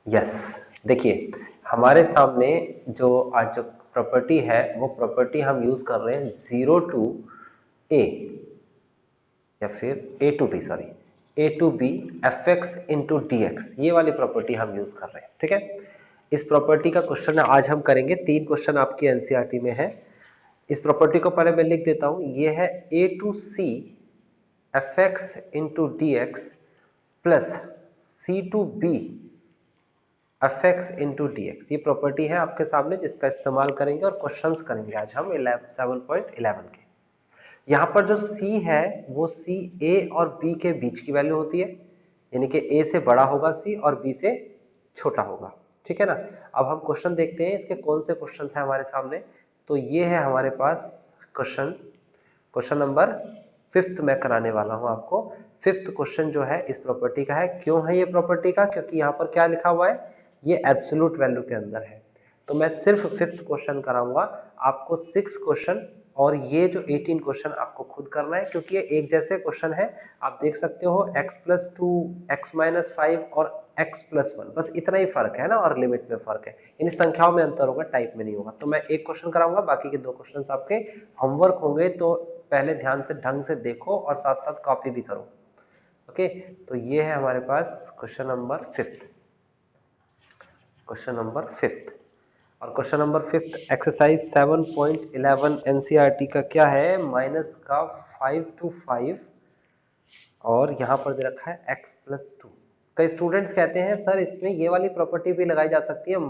Yes, देखिए हमारे सामने जो आज जो प्रॉपर्टी है वो प्रॉपर्टी हम यूज कर रहे हैं 0 to a या फिर a to b, sorry a to b fx into dx, ये वाली प्रॉपर्टी हम यूज कर रहे हैं। ठीक है, इस प्रॉपर्टी का क्वेश्चन आज हम करेंगे। 3 क्वेश्चन आपकी एनसीईआरटी में है। इस प्रॉपर्टी को पहले मैं लिख देता हूं। ये है a to c fx into dx plus c to b fx into dx, ये प्रॉपर्टी है आपके सामने जिसका इस्तेमाल करेंगे और क्वेश्चंस करेंगे आज हम 7.11 के। यहाँ पर जो c है वो c a और b के बीच की वैल्यू होती है, यानी कि a से बड़ा होगा c और b से छोटा होगा। ठीक है ना। अब हम क्वेश्चन देखते हैं इसके कौन से क्वेश्चन है हमारे सामने। तो ये है हमारे पास क्वेश्चन नंबर 5th मैं कराने वाला हूं आपको। 5th क्वेश्चन जो है इस प्रॉपर्टी का है। क्यों है ये प्रॉपर्टी का? क्योंकि यहाँ पर क्या लिखा हुआ है, ये एब्सोल्यूट वैल्यू के अंदर है। तो मैं सिर्फ 5th क्वेश्चन कराऊंगा, आपको 6 क्वेश्चन और ये जो 18 क्वेश्चन आपको खुद करना है, क्योंकि ये एक जैसे क्वेश्चन है। आप देख सकते हो x+2, x-5 और x+1, बस इतना ही फर्क है ना, और लिमिट में फर्क है, यानी संख्याओं में अंतर होगा, टाइप में नहीं होगा। तो मैं एक क्वेश्चन कराऊंगा, बाकी के 2 क्वेश्चन आपके होमवर्क होंगे, तो पहले ध्यान से ढंग से देखो और साथ साथ कॉपी भी करो। ओके, तो ये है हमारे पास question number 5th। Question number 5th और question number 5th exercise 7.11 NCERT का क्या है, माइनस का 5 to 5 और यहाँ पर दे रखा है x+2। कई स्टूडेंट्स कहते हैं सर इसमें ये वाली प्रॉपर्टी भी लगाई जा सकती है, -a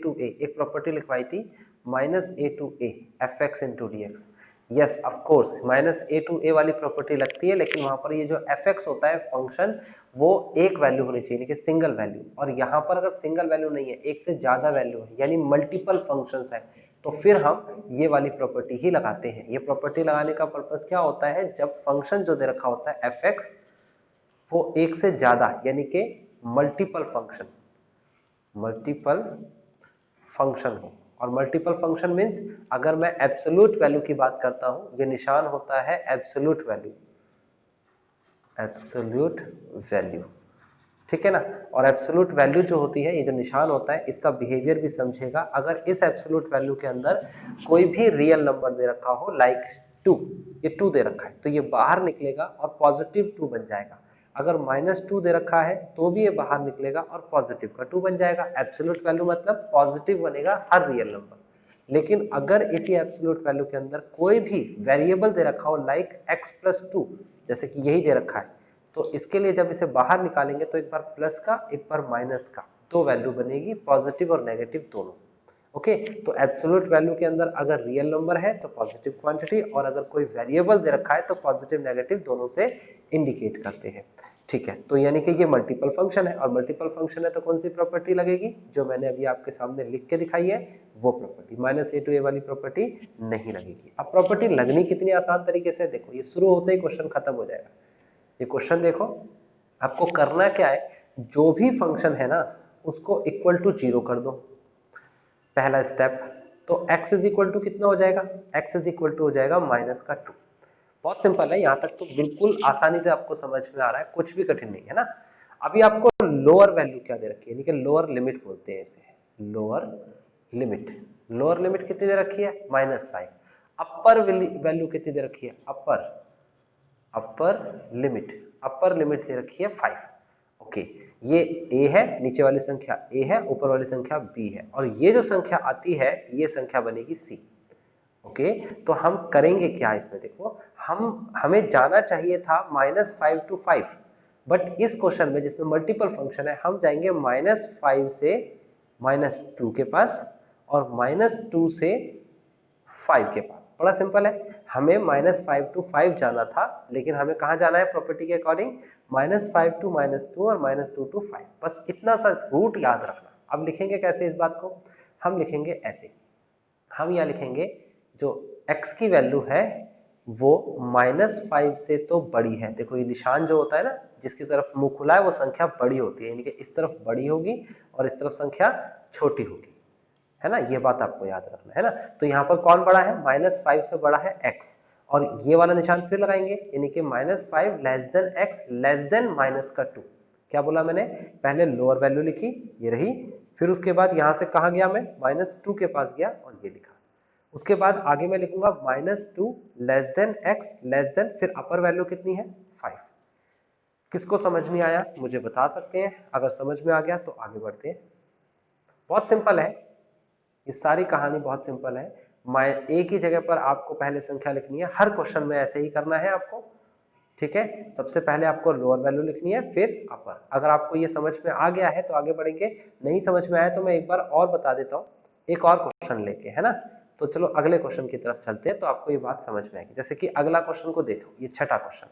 to a, एक प्रॉपर्टी लिखवाई थी -a to a fx into dx। Yes of course -a to a वाली प्रॉपर्टी लगती है, लेकिन वहां पर ये जो fx होता है फंक्शन, वो एक वैल्यू होनी चाहिए, लेकिन सिंगल वैल्यू। और यहाँ पर अगर सिंगल वैल्यू नहीं है, एक से ज्यादा वैल्यू है, यानी मल्टीपल फंक्शंस है, तो फिर हम ये वाली प्रॉपर्टी ही लगाते हैं। ये प्रॉपर्टी लगाने का पर्पस क्या होता है, जब फंक्शन जो दे रखा होता है fx वो एक से ज्यादा, यानी कि मल्टीपल फंक्शन हो। और मल्टीपल फंक्शन मीन्स अगर मैं एब्सोल्यूट वैल्यू की बात करता हूं, ये निशान होता है एब्सोल्यूट वैल्यू, एब्सोल्यूट वैल्यू। ठीक है ना। और एब्सोल्यूट वैल्यू जो होती है, ये जो निशान होता है, इसका बिहेवियर भी समझेगा। अगर इस एब्सोल्यूट वैल्यू के अंदर कोई भी रियल नंबर दे रखा हो, लाइक 2, ये 2 दे रखा है, तो ये बाहर निकलेगा और पॉजिटिव 2 बन जाएगा। अगर -2 दे रखा है तो भी ये बाहर निकलेगा और पॉजिटिव का 2 बन जाएगा। एब्सोल्यूट वैल्यू मतलब पॉजिटिव बनेगा हर रियल नंबर। लेकिन अगर इसी एब्सोल्यूट वैल्यू के अंदर कोई भी वेरिएबल दे रखा हो, लाइक x+2, जैसे कि यही दे रखा है, तो इसके लिए जब इसे बाहर निकालेंगे तो एक बार प्लस का, एक बार माइनस का, दो वैल्यू बनेगी, पॉजिटिव और नेगेटिव दोनों। ओके, तो एब्सोल्यूट वैल्यू के अंदर अगर रियल नंबर है तो पॉजिटिव क्वांटिटी, और अगर कोई वेरिएबल दे रखा है तो पॉजिटिव नेगेटिव दोनों से इंडिकेट करते हैं। ठीक है, तो यानी कि ये मल्टीपल फंक्शन है, और मल्टीपल फंक्शन है तो कौन सी प्रॉपर्टी लगेगी, जो मैंने अभी आपके सामने लिख के दिखाई है वो प्रॉपर्टी, -a to a वाली प्रॉपर्टी नहीं लगेगी। अब प्रॉपर्टी लगनी कितनी आसान तरीके से, देखो ये शुरू होते ही क्वेश्चन खत्म हो जाएगा। ये क्वेश्चन देखो, आपको करना क्या है, जो भी फंक्शन है ना उसको इक्वल टू 0 कर दो, पहला स्टेप। तो x इज इक्वल टू कितना हो जाएगा, x इज इक्वल टू हो जाएगा -2। बहुत सिंपल है, यहां तक तो बिल्कुल आसानी से आपको समझ में आ रहा है, कुछ भी कठिन नहीं है ना। अभी आपको लोअर वैल्यू क्या दे रखी है, यानी कि लोअर लिमिट बोलते हैं इसे, लोअर लिमिट। लोअर लिमिट कितनी दे रखी है, -5। अपर वैल्यू कितनी दे रखी है, अपर लिमिट दे रखी है 5। ओके, ये a है, नीचे वाली संख्या a है, ऊपर वाली संख्या b है, और ये जो संख्या आती है ये संख्या बनेगी c। ओके, तो हम करेंगे क्या इसमें, देखो हमें जाना चाहिए था -5 to 5, बट इस क्वेश्चन में जिसमें मल्टीपल फंक्शन है, हम जाएंगे -5 से -2 के पास और -2 से 5 के पास। बड़ा सिंपल है, हमें -5 to 5 जाना था, लेकिन हमें कहाँ जाना है प्रॉपर्टी के अकॉर्डिंग, -5 to -2 और -2 to 5। बस इतना सा रूट याद रखना। अब लिखेंगे कैसे इस बात को, हम लिखेंगे ऐसे, हम यहाँ लिखेंगे जो x की वैल्यू है वो -5 से तो बड़ी है। देखो ये निशान जो होता है ना, जिसकी तरफ मुंह खुला है वो संख्या बड़ी होती है, यानी कि इस तरफ बड़ी होगी और इस तरफ संख्या छोटी होगी, है ना। ये बात आपको याद रखना है ना। तो यहाँ पर कौन बड़ा है, -5 से बड़ा है x, और ये वाला निशान फिर लगाएंगे, यानी कि -5 less than x less than -2। क्या बोला मैंने, पहले लोअर वैल्यू लिखी, ये रही, फिर उसके बाद यहां से कहां गया मैं, -2 के पास गया और ये लिखा। उसके बाद आगे मैं लिखूंगा -2 less than x less than, फिर अपर वैल्यू कितनी है 5। किसको समझ नहीं आया मुझे बता सकते हैं, अगर समझ में आ गया तो आगे बढ़ते हैं। बहुत सिंपल है, ये सारी कहानी बहुत सिंपल है। एक ही जगह पर आपको पहले संख्या लिखनी है, हर क्वेश्चन में ऐसे ही करना है आपको, ठीक है। सबसे पहले आपको लोअर वैल्यू लिखनी है, फिर अपर। अगर आपको ये समझ में आ गया है तो आगे बढ़ेंगे, नहीं समझ में आया तो मैं एक बार और बता देता हूँ, एक और क्वेश्चन लेके, है ना। तो चलो अगले क्वेश्चन की तरफ चलते हैं, तो आपको ये बात समझ में आएगी। जैसे कि अगला क्वेश्चन को देखो, ये छठा क्वेश्चन,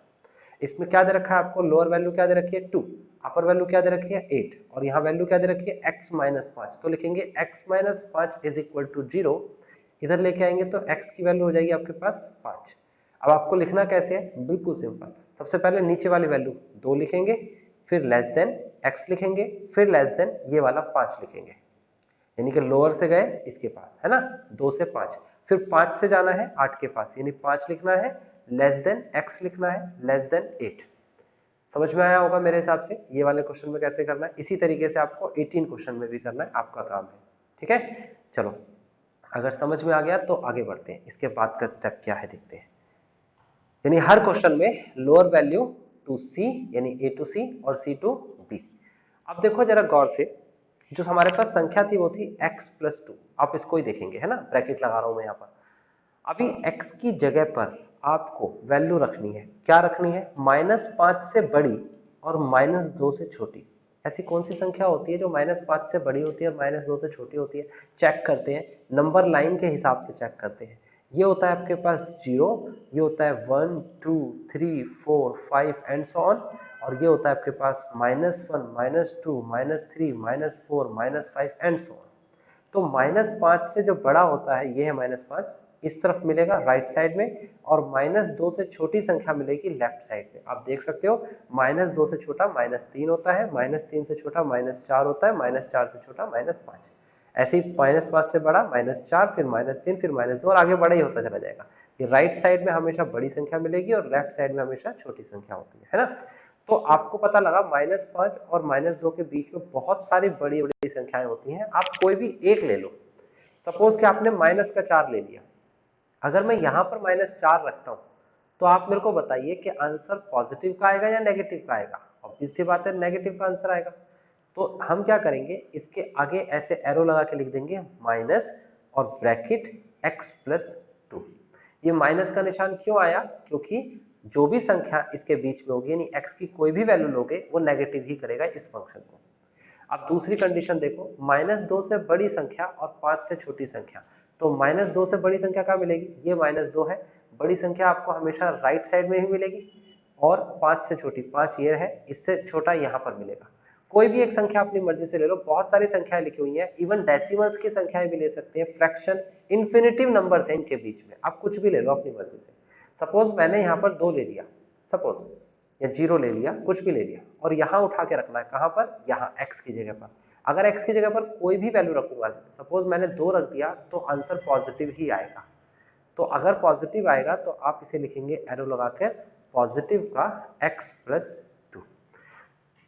इसमें क्या दे रखा है आपको, लोअर वैल्यू क्या दे रखी है 2, अपर वैल्यू क्या दे रखी है 8, और यहाँ वैल्यू क्या दे रखी है x माइनस 5। तो लिखेंगे x minus 5 is equal to 0, इधर लेके आएंगे तो x की वैल्यू हो जाएगी आपके पास 5। अब आपको लिखना कैसे है, बिल्कुल सिंपल, सबसे पहले नीचे वाली वैल्यू 2 लिखेंगे, फिर लेस देन x लिखेंगे, फिर लेस देन ये वाला 5 लिखेंगे, यानी कि लोअर से गए इसके पास, है ना, 2 से 5, फिर 5 से जाना है 8 के पास, यानी 5 लिखना है, लेस देन x लिखना है, लेस देन 8। समझ में आया होगा मेरे हिसाब से ये वाले क्वेश्चन में कैसे करना है। इसी तरीके से आपको 18 क्वेश्चन में भी करना है, आपका काम है, ठीक है। चलो अगर समझ में आ गया तो आगे बढ़ते हैं, इसके बाद का स्टेप क्या है देखते हैं। यानी हर क्वेश्चन में लोअर वैल्यू टू सी, यानी ए टू सी और सी टू बी। अब देखो जरा गौर से, जो हमारे पास संख्या थी वो थी x+2, आप इसको ही देखेंगे, है ना, ब्रैकेट लगा रहा हूं मैं यहाँ पर। अभी x की जगह पर आपको वैल्यू रखनी है, क्या रखनी है, -5 से बड़ी और -2 से छोटी। ऐसी कौन सी संख्या होती है जो -5 से बड़ी होती है और -2 से छोटी होती है, चेक करते हैं, नंबर लाइन के हिसाब से चेक करते हैं। ये होता है आपके पास 0, ये होता है 1 2 3 4 5 एंड सो ऑन, और ये होता है आपके पास -1 -2 -3 -4 -5 एंड सो ऑन। तो -5 से जो बड़ा होता है ये है -5, इस तरफ मिलेगा राइट साइड में, और -2 से छोटी संख्या मिलेगी लेफ्ट साइड में। आप देख सकते हो -2 से छोटा -3 होता है, -3 से छोटा -4 होता है, -4 से छोटा -5। ऐसे ही -5 से बड़ा -4, फिर -3, फिर -2, और आगे बड़ा ही होता चला जाएगा। ये राइट साइड में हमेशा बड़ी संख्या मिलेगी और लेफ्ट साइड में हमेशा छोटी संख्या होती है ना। तो आपको पता लगा -5 और -2 के बीच में बहुत सारी बड़ी बड़ी संख्याएं होती हैं, आप कोई भी एक ले लो। सपोज कि आपने -4 ले लिया, अगर मैं यहां पर -4 रखता हूं तो आप मेरे को बताइए कि आंसर पॉजिटिव का आएगा या नेगेटिव का आएगा। ऑब्वियस सी बात है नेगेटिव का आंसर आएगा। तो हम क्या करेंगे, इसके आगे ऐसे एरो लगा के लिख देंगे माइनस और ब्रैकेट x+2। ये माइनस का निशान क्यों आया, क्योंकि जो भी संख्या इसके बीच में होगी, यानी x की कोई भी वैल्यू लोगे वो नेगेटिव ही करेगा इस फंक्शन को। अब दूसरी कंडीशन देखो, -2 से बड़ी संख्या और 5 से छोटी संख्या, तो -2 से बड़ी संख्या क्या मिलेगी, ये -2 है, बड़ी संख्या आपको हमेशा राइट साइड में ही मिलेगी, और 5 से छोटी 5 ये है, इससे छोटा यहाँ पर मिलेगा। कोई भी एक संख्या अपनी मर्जी से ले लो, बहुत सारी संख्याएं लिखी हुई हैं, इवन डेसिमल्स की संख्याएं भी ले सकते हैं, फ्रैक्शन, इन्फिनिटिव नंबर्स हैं इनके बीच में, आप कुछ भी ले लो अपनी मर्जी से। सपोज मैंने यहाँ पर 2 ले लिया, सपोज, या 0 ले लिया, कुछ भी ले लिया, और यहाँ उठा के रखना है, कहाँ पर, यहाँ x की जगह पर। अगर x की जगह पर कोई भी वैल्यू रखूंगा, सपोज मैंने 2 रख दिया, तो आंसर पॉजिटिव ही आएगा। तो अगर पॉजिटिव आएगा तो आप इसे लिखेंगे एरो लगाकर, पॉजिटिव का x+2।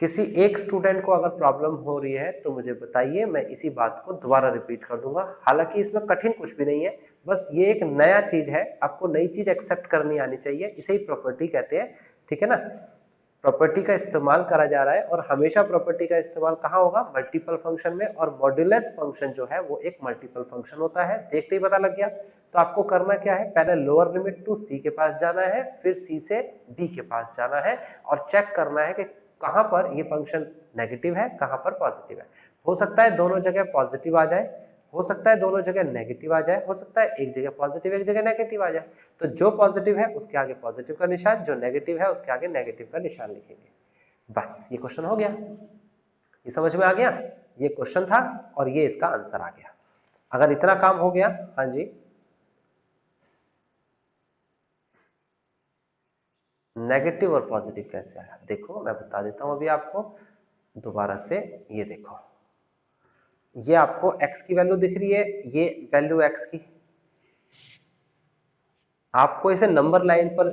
किसी एक स्टूडेंट को अगर प्रॉब्लम हो रही है तो मुझे बताइए, मैं इसी बात को दोबारा रिपीट कर दूंगा। हालांकि इसमें कठिन कुछ भी नहीं है, बस ये एक नया चीज है, आपको नई चीज एक्सेप्ट करनी आनी चाहिए, इसे ही प्रॉपर्टी कहते हैं, ठीक है ना। प्रॉपर्टी का इस्तेमाल करा जा रहा है, और हमेशा प्रॉपर्टी का इस्तेमाल कहाँ होगा, मल्टीपल फंक्शन में, और मॉड्यूलस फंक्शन जो है वो एक मल्टीपल फंक्शन होता है। देखते ही पता लग गया। तो आपको करना क्या है, पहले लोअर लिमिट टू सी के पास जाना है, फिर सी से डी के पास जाना है, और चेक करना है कि कहां पर ये फंक्शन नेगेटिव है, कहां पर पॉजिटिव है। हो सकता है दोनों जगह पॉजिटिव आ जाए, हो सकता है दोनों जगह नेगेटिव आ जाए, हो सकता है एक जगह पॉजिटिव एक जगह नेगेटिव आ जाए। तो जो पॉजिटिव है उसके आगे पॉजिटिव का निशान, जो नेगेटिव है उसके आगे नेगेटिव का निशान लिखेंगे। बस ये क्वेश्चन हो गया, ये समझ में आ गया, ये क्वेश्चन था और ये इसका आंसर आ गया। अगर इतना काम हो गया, हाँ जी, नेगेटिव और पॉजिटिव कैसे आया, देखो मैं बता देता हूं अभी आपको दोबारा से। ये देखो, ये आपको x की वैल्यू दिख रही है, ये वैल्यू x की, आपको इसे नंबर लाइन पर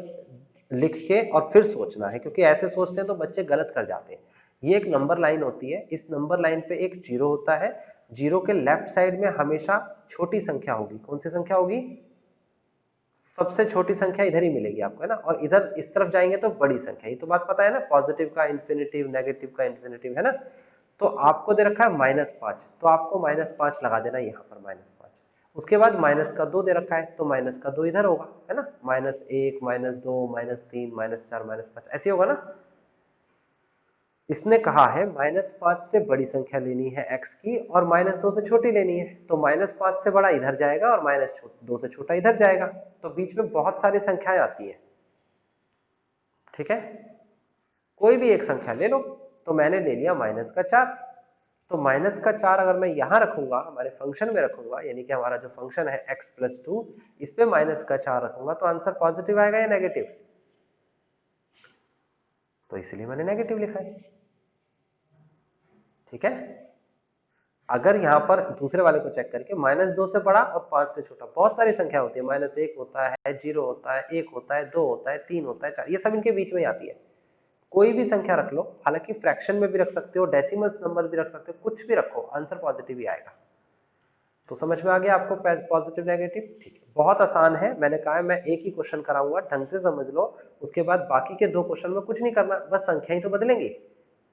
लिख के और फिर सोचना है, क्योंकि ऐसे सोचते हैं तो बच्चे गलत कर जाते हैं। ये एक नंबर लाइन होती है, इस नंबर लाइन पे एक जीरो होता है, जीरो के लेफ्ट साइड में हमेशा छोटी संख्या होगी। कौन सी संख्या होगी? सबसे छोटी संख्या इधर ही मिलेगी आपको, है ना। और इधर इस तरफ जाएंगे तो बड़ी संख्या। ये तो बात पता है ना, पॉजिटिव का इन्फिनिटिव, नेगेटिव का इन्फिनिटिव, है ना। तो आपको दे रखा है -5, तो आपको -5 लगा देना यहाँ पर, -5। उसके बाद माइनस का 2 दे रखा है, तो माइनस का 2 इधर होगा, है ना। -1, -2, -3, -4, -5 ऐसे होगा ना। इसने कहा है -5 से बड़ी संख्या लेनी है x की और -2 से छोटी लेनी है, तो -5 से बड़ा इधर जाएगा और -2 से छोटा इधर जाएगा। तो बीच में बहुत सारी संख्याएं आती हैं, ठीक है। कोई भी एक संख्या ले लो, तो मैंने ले लिया -4। तो -4 अगर मैं यहां रखूंगा, हमारे फंक्शन में रखूंगा, यानी कि हमारा जो फंक्शन है x+2, इस पे -4 रखूंगा, तो आंसर पॉजिटिव आएगा या नेगेटिव? तो इसलिए मैंने नेगेटिव लिखा है, ठीक है। अगर यहां पर दूसरे वाले को चेक करके -2 से बड़ा और 5 से छोटा, बहुत सारी संख्या होती है, -1 होता है, 0 होता है, 1 होता है, 2 होता है, 3 होता है, 4, ये सब इनके बीच में आती है। कोई भी संख्या रख लो, हालांकि फ्रैक्शन में भी रख सकते हो, डेसिमल्स नंबर भी रख सकते हो, कुछ भी रखो, आंसर पॉजिटिव ही आएगा। तो समझ में आ गया आपको पॉजिटिव नेगेटिव? ठीक है, बहुत आसान है। मैंने कहा है मैं एक ही क्वेश्चन कराऊंगा, ढंग से समझ लो, उसके बाद बाकी के 2 क्वेश्चन में कुछ नहीं करना, बस संख्या ही तो बदलेंगी,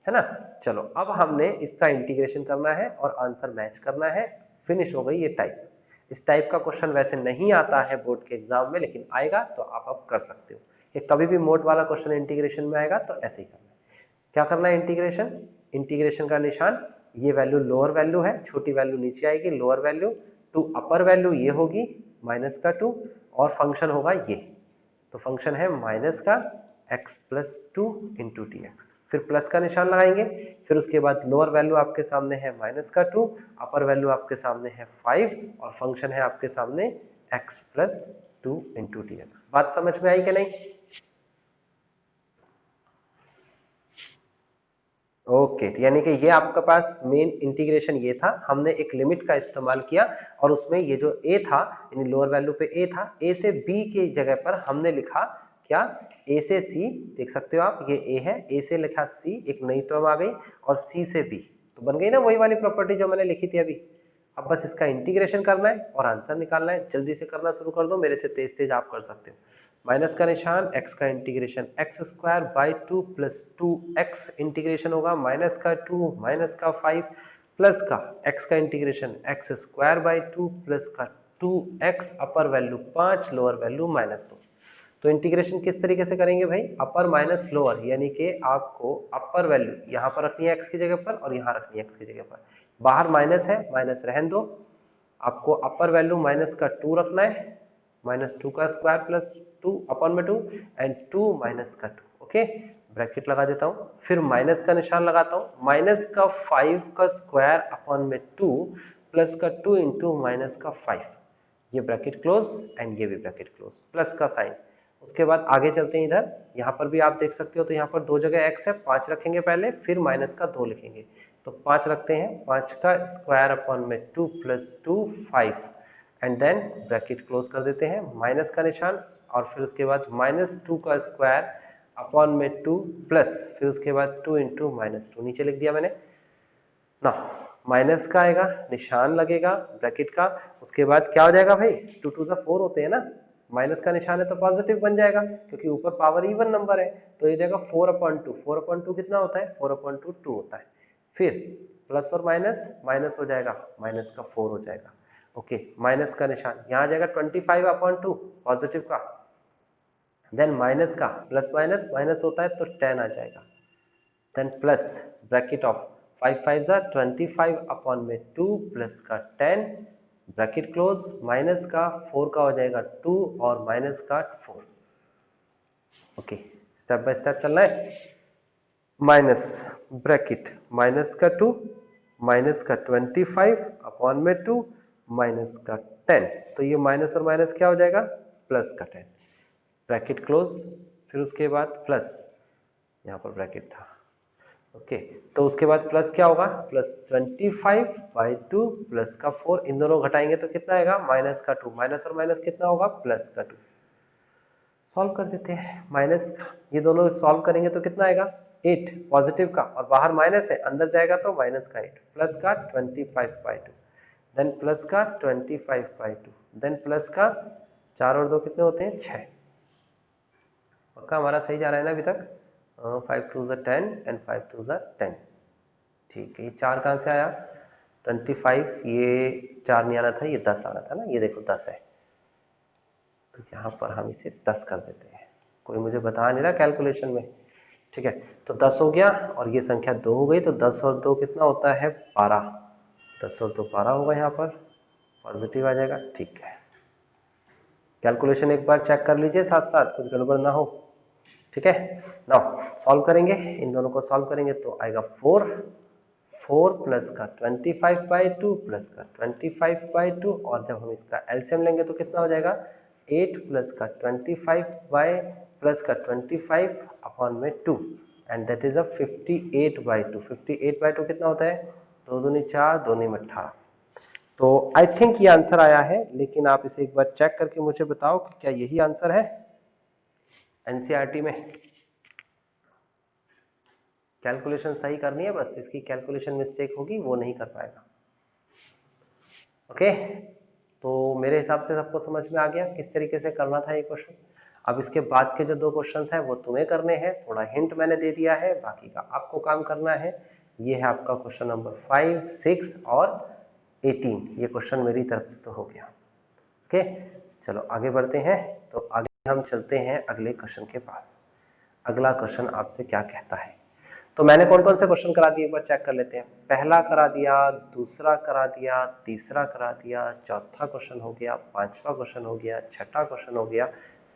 है ना। चलो, अब हमने इसका इंटीग्रेशन करना है और आंसर मैच करना है। फिनिश हो गई ये टाइप। इस टाइप का क्वेश्चन वैसे नहीं आता है बोर्ड के एग्जाम में, लेकिन आएगा तो आप अब कर सकते हो। ये कभी भी मोड वाला क्वेश्चन इंटीग्रेशन में आएगा तो ऐसे ही करना है। क्या करना है? इंटीग्रेशन। इंटीग्रेशन का निशान, ये वैल्यू लोअर वैल्यू है, छोटी वैल्यू नीचे आएगी, lower value to upper value ये होगी -2, और फंक्शन होगा ये। तो फंक्शन है माइनस का x+2 इंटू डी एक्स। फिर प्लस का निशान लगाएंगे, फिर उसके बाद लोअर वैल्यू आपके सामने है -2, अपर वैल्यू आपके सामने है 5, और फंक्शन है आपके सामने x+2 इंटू डी एक्स। बात समझ में आई कि नहीं? ओके, यानी कि ये आपके पास मेन इंटीग्रेशन ये था। हमने एक लिमिट का इस्तेमाल किया और उसमें ये जो a था, यानी लोअर वैल्यू पे a था, a से b की जगह पर हमने लिखा क्या? a से c। देख सकते हो आप, ये a है, a से लिखा c, एक नई टर्म आ गई, और c से b, तो बन गई ना वही वाली प्रॉपर्टी जो मैंने लिखी थी अभी। अब बस इसका इंटीग्रेशन करना है और आंसर निकालना है। जल्दी से करना शुरू कर दो, मेरे से तेज तेज आप कर सकते हो। माइनस का निशान, x का इंटीग्रेशन x² 2 + 2x इंटीग्रेशन होगा -2 -5 प्लस का x का इंटीग्रेशन x² 2 प्लस का 2x, अपर वैल्यू 5, लोअर वैल्यू -2। तो इंटीग्रेशन किस तरीके से करेंगे भाई? अपर माइनस लोअर, यानी कि आपको अपर वैल्यू यहाँ पर रखनी है x की जगह पर और यहाँ रखनी है x की जगह पर। बाहर माइनस है, माइनस रहने दो। आपको अपर वैल्यू -2 रखना है, -2 का स्क्वायर प्लस 2 अपॉन में 2 एंड 2 -2। ओके, ब्रैकेट लगा देता हूँ, फिर माइनस का निशान लगाता हूँ, -5 का स्क्वायर अपॉन में 2 प्लस का 2 इंटू -5, ये ब्रैकेट क्लोज एंड ये भी ब्रैकेट क्लोज, प्लस का साइन। उसके बाद आगे चलते हैं इधर, यहाँ पर भी आप देख सकते हो, तो यहाँ पर दो जगह x है, 5 रखेंगे पहले, फिर -2 लिखेंगे, तो 5 रखते हैं, 5 का स्क्वायर अपॉन में 2 plus 2 5 and then bracket close कर देते हैं, माइनस का निशान, और फिर उसके बाद -2 का स्क्वायर अपॉन में 2 प्लस, फिर उसके बाद 2 इंटू -2, नीचे लिख दिया मैंने ना। माइनस का आएगा, निशान लगेगा ब्रैकेट का, उसके बाद क्या हो जाएगा भाई? 2 2 4 होते हैं ना, माइनस का निशान है तो पॉजिटिव बन जाएगा, क्योंकि ऊपर पावर इवन नंबर है, तो ये जाएगा 4/2। 4/2 कितना होता है? 4/2 2 होता है। फिर प्लस और माइनस, माइनस हो जाएगा, माइनस का 4 हो जाएगा। ओके, माइनस का निशान यहाँ आ जाएगा 25/2 पॉजिटिव का, देन माइनस का, प्लस माइनस माइनस होता है तो 10 आ जाएगा, देन प्लस ब्रैकेट ऑफ 5 5 जा 25 अपॉन में 2 प्लस का 10 ब्रैकेट क्लोज, माइनस का 4 का हो जाएगा 2 और माइनस का 4। ओके, स्टेप बाय स्टेप चलना है। माइनस ब्रैकेट माइनस का 2 माइनस का 25 अपॉन में 2 माइनस का 10, तो ये माइनस और माइनस क्या हो जाएगा? प्लस का 10, ब्रैकेट क्लोज, फिर उसके बाद प्लस, यहाँ पर ब्रैकेट था। ओके, तो उसके बाद प्लस क्या होगा? प्लस 25/2 प्लस का 4, इन दोनों घटाएंगे तो कितना आएगा? माइनस का 2, माइनस और माइनस कितना होगा? प्लस का 2। सॉल्व कर देते हैं, माइनस, ये दोनों सॉल्व करेंगे तो कितना आएगा? 8 पॉजिटिव का, और बाहर माइनस है, अंदर जाएगा तो माइनस का 8, प्लस का 25/2, देन प्लस का 25/2, देन प्लस का 4 और 2 कितने होते हैं 6। पक्का हमारा सही जा रहा है ना अभी तक? 5 2 10 एंड 5 2 10। ठीक है, ये 4 कहाँ से आया? 25, ये 4 नहीं आना था, ये 10 आना था ना, ये देखो 10 है, तो यहाँ पर हम इसे 10 कर देते हैं। कोई मुझे बता नहीं रहा कैलकुलेशन में, ठीक है। तो 10 हो गया और ये संख्या 2 हो गई, तो 10 और 2 कितना होता है 12, 10 और 2 12 होगा, यहाँ पर पॉजिटिव आ जाएगा। ठीक है, कैलकुलेशन एक बार चेक कर लीजिए साथ साथ, कुछ गड़बड़ ना हो, ठीक है। नाउ सॉल्व करेंगे, इन दोनों को सॉल्व करेंगे तो आएगा 4 प्लस का 25/2 प्लस का 25/2, और जब हम इसका एलसीएम लेंगे तो कितना हो जाएगा 8 प्लस का 25 का 25 अपॉन में 2, एंड दैट इज अ 58/2। 58/2 कितना होता है? 2 दूनी 4, 2 नी 18। तो आई थिंक ये आंसर आया है, लेकिन आप इसे एक बार चेक करके मुझे बताओ कि क्या यही आंसर है एनसीईआरटी में। कैलकुलेशन सही करनी है, बस इसकी कैलकुलेशन मिस्टेक होगी वो नहीं कर पाएगा। ओके, तो मेरे हिसाब से सबको समझ में आ गया किस तरीके से करना था ये क्वेश्चन। अब इसके बाद के जो 2 क्वेश्चंस हैं वो तुम्हें करने हैं, थोड़ा हिंट मैंने दे दिया है, बाकी का आपको काम करना है। ये है आपका क्वेश्चन नंबर 5, 6 और 18, ये क्वेश्चन मेरी तरफ से तो हो गया। ओके, चलो आगे बढ़ते हैं। तो आगे हम चलते हैं अगले क्वेश्चन के पास। अगला क्वेश्चन आपसे क्या कहता है, तो मैंने कौन कौन से क्वेश्चन करा दिए एक बार चेक कर लेते हैं। पहला करा दिया, दूसरा करा दिया, तीसरा करा दिया, चौथा क्वेश्चन हो गया, पांचवा क्वेश्चन हो गया, छठा क्वेश्चन हो गया,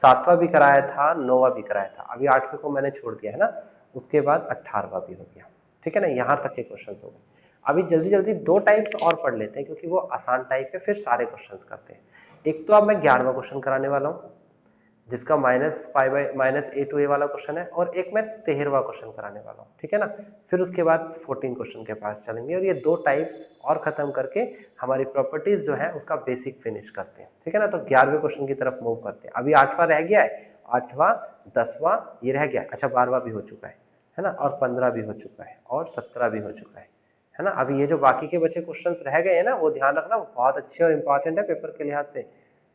सातवां भी कराया था, नौवां भी कराया था, अभी 8वें को मैंने छोड़ दिया है ना, उसके बाद 18वां भी हो गया। ठीक है ना, यहां तक के क्वेश्चन हो गए। अभी जल्दी जल्दी 2 टाइप्स और पढ़ लेते हैं क्योंकि वो आसान टाइप है, फिर सारे क्वेश्चन करते हैं। एक तो अब मैं 11वां क्वेश्चन कराने वाला हूँ जिसका -a to a वाला क्वेश्चन है, और एक मैं 13वां क्वेश्चन कराने वाला हूँ, ठीक है ना। फिर उसके बाद 14 क्वेश्चन के पास चलेंगे, और ये 2 टाइप्स और खत्म करके हमारी प्रॉपर्टीज जो है उसका बेसिक फिनिश करते हैं, ठीक है ना। तो 11वें क्वेश्चन की तरफ मूव करते हैं। अभी 8वां रह गया है, 8वां 10वां ये रह गया, अच्छा 12वां भी हो चुका है ना, और 15 भी हो चुका है, और 17 भी हो चुका है ना। अभी ये जो बाकी के बचे क्वेश्चन रह गए हैं ना, वो ध्यान रखना बहुत अच्छे और इंपॉर्टेंट है पेपर के लिहाज से।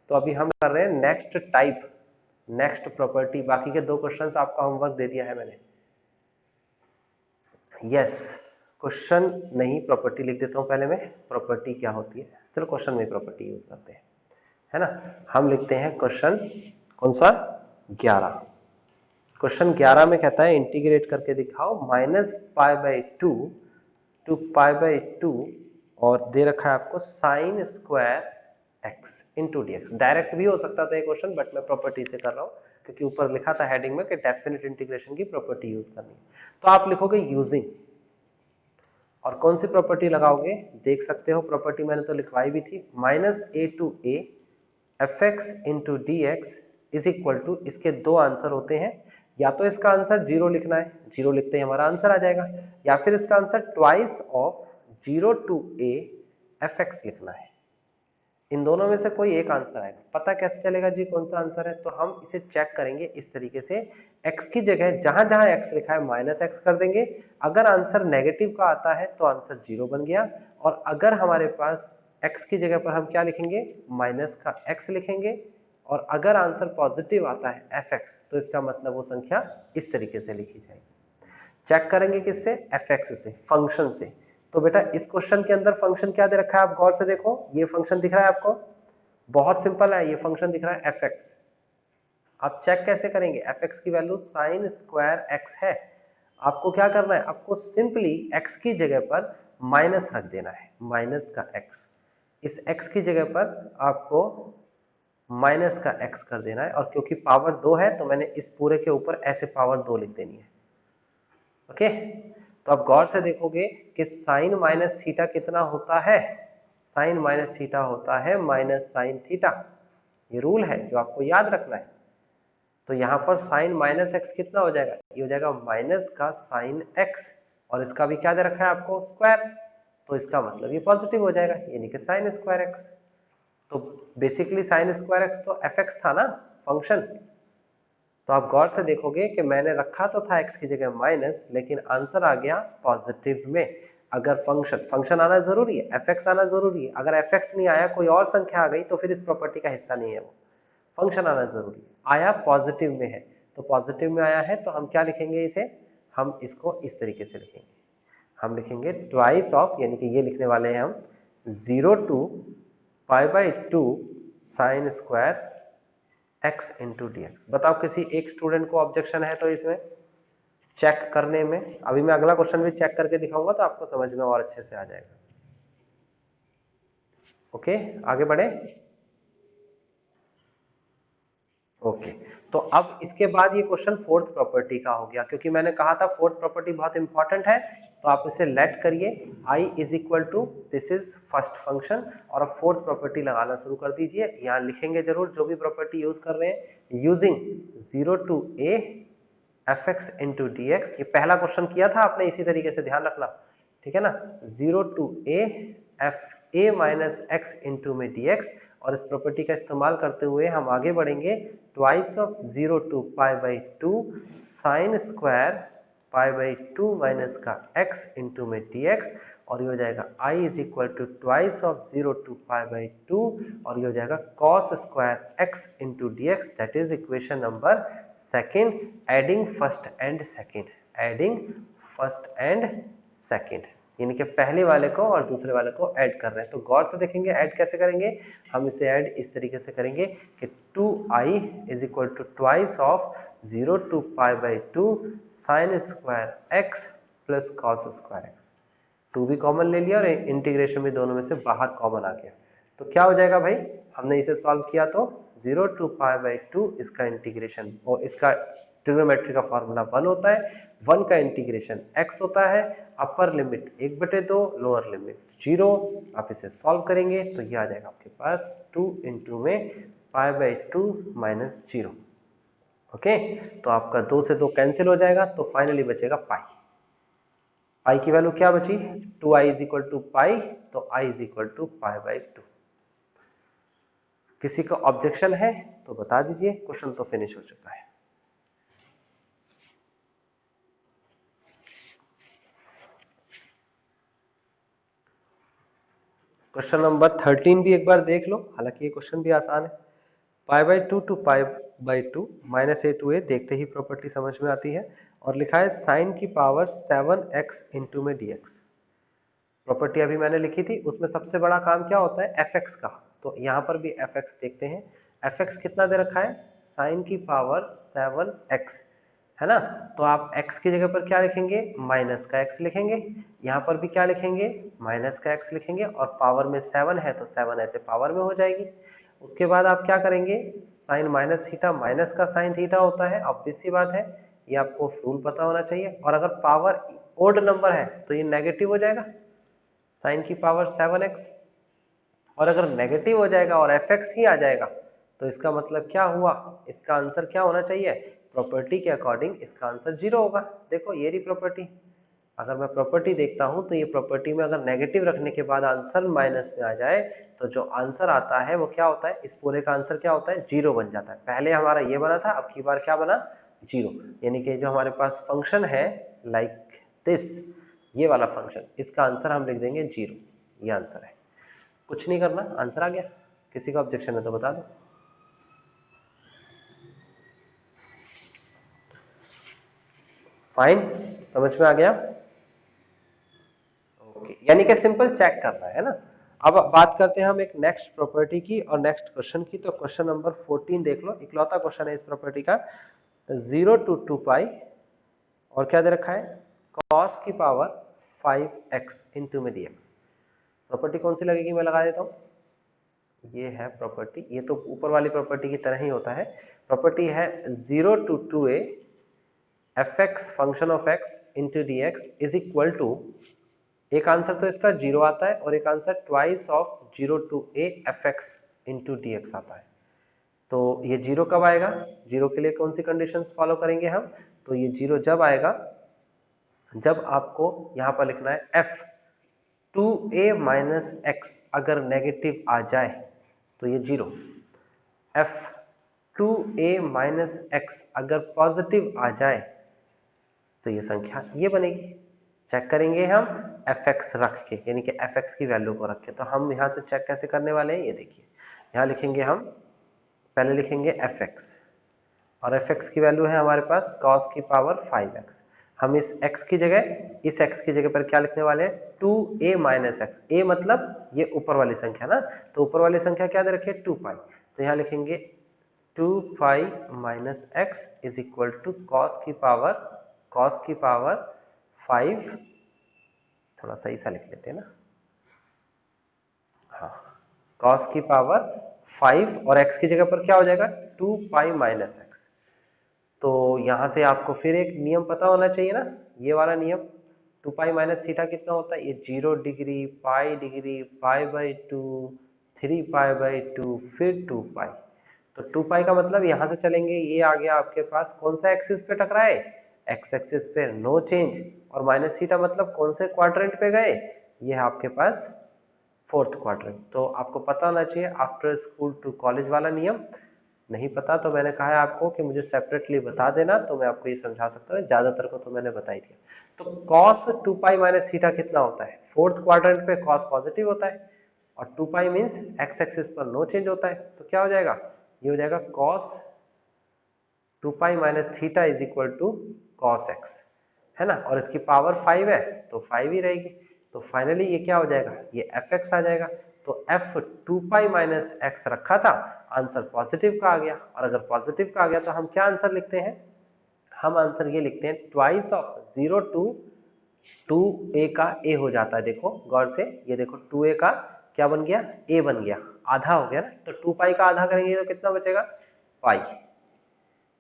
तो अभी हम कर रहे हैं नेक्स्ट टाइप, नेक्स्ट प्रॉपर्टी। बाकी के 2 क्वेश्चंस आपका होमवर्क दे दिया है मैंने। यस, क्वेश्चन नहीं प्रॉपर्टी लिख देता हूं पहले मैं। प्रॉपर्टी क्या होती है, चलो क्वेश्चन में प्रॉपर्टी यूज करते हैं, है ना। हम लिखते हैं क्वेश्चन कौन सा 11। क्वेश्चन 11 में कहता है इंटीग्रेट करके दिखाओ -π/2 टू π/2, और दे रखा है आपको sin square x into dx। Direct भी हो सकता था ये क्वेश्चन, बट मैं प्रॉपर्टी से कर रहा हूँ क्योंकि ऊपर लिखा था हेडिंग में कि डेफिनेट इंटीग्रेशन की प्रॉपर्टी यूज करनी है। तो आप लिखोगे यूजिंग, और कौन सी प्रॉपर्टी लगाओगे देख सकते हो, प्रॉपर्टी मैंने तो लिखवाई भी थी, -a to a fx into D X is equal to, इसके 2 आंसर होते हैं, या तो इसका आंसर 0 लिखना है, 0 लिखते ही हमारा आंसर आ जाएगा, या फिर इसका answer twice of 0 to a fx लिखना है। इन दोनों में से कोई एक आंसर आएगा। पता कैसे चलेगा जी कौन सा आंसर है, तो हम इसे चेक करेंगे इस तरीके से, x की जगह जहां जहां x लिखा है -x कर देंगे। अगर आंसर नेगेटिव का आता है तो आंसर 0 बन गया, और अगर हमारे पास x की जगह पर हम क्या लिखेंगे माइनस का x लिखेंगे, और अगर आंसर पॉजिटिव आता है fx तो इसका मतलब वो संख्या इस तरीके से लिखी जाएगी। चेक करेंगे किससे, fx से, फंक्शन से। तो बेटा इस क्वेश्चन के अंदर फंक्शन क्या दे रखा है, आप गौर से देखो, ये फंक्शन दिख रहा है आपको, बहुत सिंपल है, ये फंक्शन दिख रहा है fx। आप चेक कैसे करेंगे, fx की वैल्यू sin स्क्वायर x है। आपको क्या करना है, आपको सिंपली x की जगह पर माइनस रख देना है, माइनस का x, इस x की जगह पर आपको माइनस का x कर देना है, और क्योंकि पावर 2 है तो मैंने इस पूरे के ऊपर ऐसे पावर 2 लिख देनी है। ओके, तो आप गौर से देखोगे कि साइन माइनस थीटा कितना होता है, साइन माइनस थीटा होता है माइनस साइन थीटा, ये रूल है जो आपको याद रखना है। तो यहाँ पर साइन माइनस एक्स कितना हो जाएगा, ये हो जाएगा माइनस का साइन एक्स, और इसका भी क्या दे रखा है आपको स्क्वायर, तो इसका मतलब ये पॉजिटिव हो जाएगा, यानी कि साइन स्क्वायर एक्स। तो बेसिकली साइन स्क्वायर एक्स तो एफ एक्स था ना फंक्शन, तो आप गौर से देखोगे कि मैंने रखा तो था x की जगह माइनस, लेकिन आंसर आ गया पॉजिटिव में। अगर फंक्शन आना जरूरी है, fx आना जरूरी है, अगर fx नहीं आया कोई और संख्या आ गई तो फिर इस प्रॉपर्टी का हिस्सा नहीं है वो, फंक्शन आना जरूरी है। आया पॉजिटिव में है, तो पॉजिटिव में आया है तो हम क्या लिखेंगे इसे, हम इसको इस तरीके से लिखेंगे, हम लिखेंगे ट्वाइस ऑफ, यानी कि ये लिखने वाले हैं हम 0 to π/2 sine square x into D X. बताओ किसी एक स्टूडेंट को ऑब्जेक्शन है तो इसमें चेक करने में? अभी मैं अगला क्वेश्चन भी चेक करके दिखाऊंगा तो आपको समझ में और अच्छे से आ जाएगा। ओके, आगे बढ़े। ओके, तो अब इसके बाद ये क्वेश्चन फोर्थ प्रॉपर्टी का हो गया, क्योंकि मैंने कहा था फोर्थ प्रॉपर्टी बहुत इंपॉर्टेंट है, तो आप इसे लेट करिए i is equal to this is first function, और अब फोर्थ प्रॉपर्टी लगाना शुरू कर दीजिए। यहाँ लिखेंगे जरूर जो भी प्रॉपर्टी यूज कर रहे हैं, using 0 to a fx into D X. ये पहला क्वेश्चन किया था आपने इसी तरीके से, ध्यान रखना, ठीक है ना। 0 to a f a minus X into में डी एक्स, और इस प्रॉपर्टी का इस्तेमाल करते हुए हम आगे बढ़ेंगे, twice of 0 to π/2 sine square π/2 minus का x इंटू में dx, और ये हो जाएगा i is equal to twice of 0 to π/2, और ये हो जाएगा cos square x into dx। That is equation number second, adding first and second, adding first and second, यानी कि पहले वाले को और दूसरे वाले को ऐड कर रहे हैं। तो गौर से देखेंगे ऐड कैसे करेंगे, हम इसे ऐड इस तरीके से करेंगे कि 2i is equal to twice of 0 to π/2 sine square x plus cos square x। 2 भी कॉमन ले लिया और इंटीग्रेशन भी दोनों में से बाहर कॉमन आ गया, तो क्या हो जाएगा भाई, हमने इसे सॉल्व किया तो 0 to π/2 इसका इंटीग्रेशन, और इसका ट्रिग्नोमेट्री का फॉर्मूला 1 होता है, 1 का इंटीग्रेशन x होता है, अपर लिमिट 1/2, लोअर लिमिट 0। आप इसे सॉल्व करेंगे तो ये आ जाएगा आपके पास 2 इंटू में π/2 माइनस 0। ओके, तो आपका 2 से 2 कैंसिल हो जाएगा, तो फाइनली बचेगा पाई। पाई की वैल्यू क्या बची, 2i इज इक्वल टू पाई, तो i इज इक्वल टू π/2। किसी का ऑब्जेक्शन है तो बता दीजिए, क्वेश्चन तो फिनिश हो चुका है। क्वेश्चन नंबर 13 भी एक बार देख लो, हालांकि ये क्वेश्चन भी आसान है। π/2 to π/2 minus a to a, देखते ही प्रॉपर्टी समझ में आती है, और लिखा है साइन की पावर 7x इंटू में dx। प्रॉपर्टी अभी मैंने लिखी थी, उसमें सबसे बड़ा काम क्या होता है, fx का, तो यहाँ पर भी fx देखते हैं। fx कितना दे रखा है, साइन की पावर 7x, है ना। तो आप x की जगह पर क्या लिखेंगे, माइनस का x लिखेंगे, यहाँ पर भी क्या लिखेंगे, माइनस का x लिखेंगे, और पावर में 7 है तो 7 ऐसे पावर में हो जाएगी। उसके बाद आप क्या करेंगे, साइन माइनस थीटा माइनस का साइन थीटा होता है, ऑब्वियस सी बात है, ये आपको रूल पता होना चाहिए। और अगर पावर ओड नंबर है तो ये नेगेटिव हो जाएगा, साइन की पावर 7x, और अगर नेगेटिव हो जाएगा और fx ही आ जाएगा तो इसका मतलब क्या हुआ, इसका आंसर क्या होना चाहिए, प्रॉपर्टी के अकॉर्डिंग इसका आंसर 0 होगा। देखो ये रही प्रॉपर्टी, अगर मैं प्रॉपर्टी देखता हूं तो ये प्रॉपर्टी में अगर नेगेटिव रखने के बाद आंसर माइनस में आ जाए तो जो आंसर आता है वो क्या होता है, इस पूरे का आंसर क्या होता है, 0 बन जाता है। पहले हमारा ये बना था, अब की बार क्या बना, 0, यानी कि जो हमारे पास फंक्शन है लाइक दिस, ये वाला फंक्शन, इसका आंसर हम लिख देंगे 0, ये आंसर है। कुछ नहीं करना, आंसर आ गया। किसी का ऑब्जेक्शन है तो बता दो। फाइन, समझ में आ गया। ओके, यानी कि सिंपल चेक करना है ना। अब बात करते हैं हम एक नेक्स्ट प्रॉपर्टी की और नेक्स्ट क्वेश्चन की। तो क्वेश्चन नंबर 14 देख लो, इकलौता क्वेश्चन है इस प्रॉपर्टी का, 0 to 2π, और क्या दे रखा है, cos की पावर 5x इंटू में dx। प्रॉपर्टी कौन सी लगेगी, मैं लगा देता हूँ, ये है प्रॉपर्टी, ये तो ऊपर वाली प्रॉपर्टी की तरह ही होता है। प्रॉपर्टी है 0 to 2a fx function of x into D X is equal to, एक आंसर तो इसका 0 आता है और एक answer twice of 0 to a fx into D X आता है। तो ये 0 कब आएगा, 0 के लिए कौन सी कंडीशंस फॉलो करेंगे हम, तो ये 0 जब आएगा जब आपको यहाँ पर लिखना है f 2a माइनस एक्स, अगर नेगेटिव आ जाए तो ये 0, f 2a माइनस एक्स अगर पॉजिटिव आ जाए तो ये संख्या ये बनेगी। चेक करेंगे हम fx रख के, यानी कि fx की वैल्यू को रख के। तो हम यहाँ से चेक कैसे करने वाले हैं, ये देखिए, यहाँ लिखेंगे हम, पहले लिखेंगे fx, और fx की वैल्यू है हमारे पास cos की पावर 5x। हम इस x की जगह पर क्या लिखने वाले हैं, 2a माइनस एक्स। a मतलब ये ऊपर वाली संख्या ना, तो ऊपर वाली संख्या क्या दे रखी है, 2 पाई। तो यहाँ लिखेंगे 2 pi minus X is equal to cos की पावर 5, थोड़ा सही सा लिख लेते हैं ना, हाँ, cos की पावर 5 और x की जगह पर क्या हो जाएगा, 2 पाई माइनस एक्स। तो यहां से आपको फिर एक नियम पता होना चाहिए ना, ये वाला नियम, 2 पाई माइनस थीटा कितना होता है, ये 0 degree, pi degree, pi by 2, 3 pi by 2, फिर 2 पाई। तो 2 पाई का मतलब यहां से चलेंगे, ये आ गया आपके पास कौन सा एक्सिस पे टकराए, एक्स एक्सिस पे, नो चेंज। और माइनस थीटा मतलब कौन से क्वाड्रेंट पे गए, ये है आपके पास फोर्थ क्वाड्रेंट। तो आपको पता होना चाहिए आफ्टर स्कूल टू कॉलेज वाला नियम। नहीं पता तो मैंने कहा है आपको कि मुझे सेपरेटली बता देना, तो मैं आपको ये समझा सकता हूँ, ज्यादातर को तो मैंने बता ही दिया। तो cos 2 पाई माइनस थीटा कितना होता है, फोर्थ क्वाड्रेंट पे cos पॉजिटिव होता है, और 2 पाई मीन्स एक्स एक्सिस पर नो चेंज होता है। तो क्या हो जाएगा, ये हो जाएगा cos 2 pi minus theta is equal to cos x, है ना, और इसकी पावर 5 है तो 5 ही रहेगी। तो फाइनली ये क्या हो जाएगा, ये fx आ जाएगा। तो f 2 पाई माइनस एक्स रखा था, आंसर पॉजिटिव का आ गया, और अगर पॉजिटिव का आ गया तो हम क्या आंसर लिखते हैं, हम आंसर ये लिखते हैं ट्वाइस ऑफ 0 टू 2a का a हो जाता है। देखो गौर से, ये देखो 2a का क्या बन गया, a बन गया, आधा हो गया ना। तो 2 पाई का आधा करेंगे तो कितना बचेगा, पाई,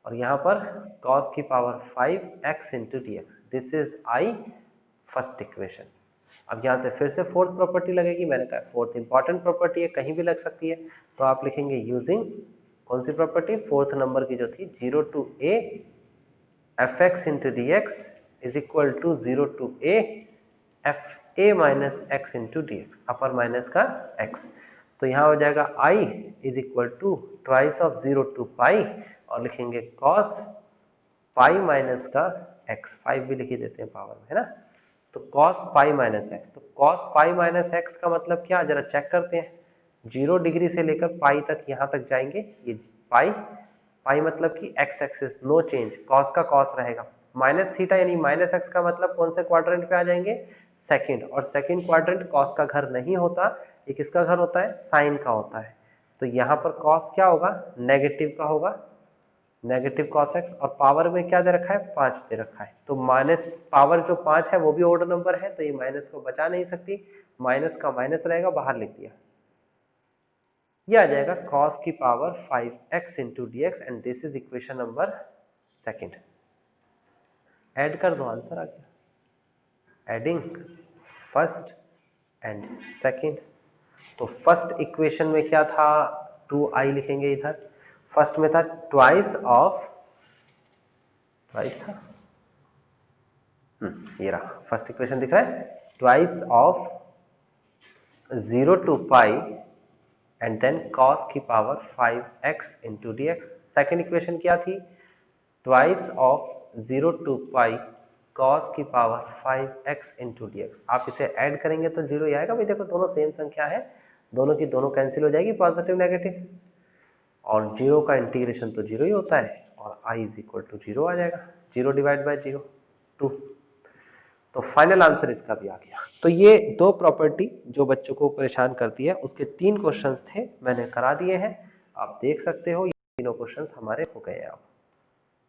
और यहाँ पर cos की power 5x into D x, this is I first equation. अब यहाँ से फिर से फोर्थ प्रॉपर्टी लगेगी, मैंने कहा फोर्थ इंपॉर्टेंट प्रॉपर्टी है, कहीं भी लग सकती है। तो आप लिखेंगे यूजिंग कौन सी प्रॉपर्टी, फोर्थ नंबर की जो थी, 0 to a fx into D X is equal to 0 to a fa minus X into D X, upper minus का x। तो यहाँ हो जाएगा i is equal to twice of 0 to pi, और लिखेंगे cos पाई माइनस का x, 5 भी लिख ही देते हैं पावर में, है ना। तो cos पाई माइनस एक्स, तो cos पाई माइनस एक्स का मतलब क्या, जरा चेक करते हैं। 0 डिग्री से लेकर पाई तक, यहां तक जाएंगे, ये पाई, पाई मतलब कि x axis no change, cos का cos रहेगा, माइनस थीटा यानी माइनस एक्स का मतलब कौन से क्वाड्रेंट पे आ जाएंगे, सेकंड, और सेकंड क्वाड्रेंट cos का घर नहीं होता, ये किसका घर होता है, साइन का होता है। तो यहाँ पर cos क्या होगा, नेगेटिव का होगा, नेगेटिव cos x, और पावर में क्या दे रखा है, 5 दे रखा है। तो माइनस पावर जो 5 है वो भी ऑड नंबर है, तो ये माइनस को बचा नहीं सकती, माइनस का माइनस रहेगा, बाहर लिख दिया। ये आ जाएगा cos की power 5x into D X, and this is equation number second. Add कर दो, आंसर आ गया, एडिंग फर्स्ट एंड सेकेंड। तो फर्स्ट इक्वेशन में क्या था, 2i लिखेंगे इधर, फर्स्ट में था ट्वाइस ऑफ, ट्वाइस था, ये रहा फर्स्ट इक्वेशन दिख रहा है, twice of 0 to pi and then cos की power 5x into D X. Second equation क्या थी, twice of 0 to pi cos की power 5x into D X. आप इसे ऐड करेंगे तो 0 ही आएगा भाई, देखो दोनों सेम संख्या है, दोनों की दोनों कैंसिल हो जाएगी, पॉजिटिव नेगेटिव, और 0 का इंटीग्रेशन तो 0 ही होता है, और i इज इक्वल टू 0 आ जाएगा, 0 डिवाइड बाय 0 2। तो फाइनल आंसर इसका भी आ गया। तो ये दो प्रॉपर्टी जो बच्चों को परेशान करती है, उसके 3 क्वेश्चंस थे, मैंने करा दिए हैं, आप देख सकते हो, ये तीनों क्वेश्चंस हमारे हो गए हैं। अब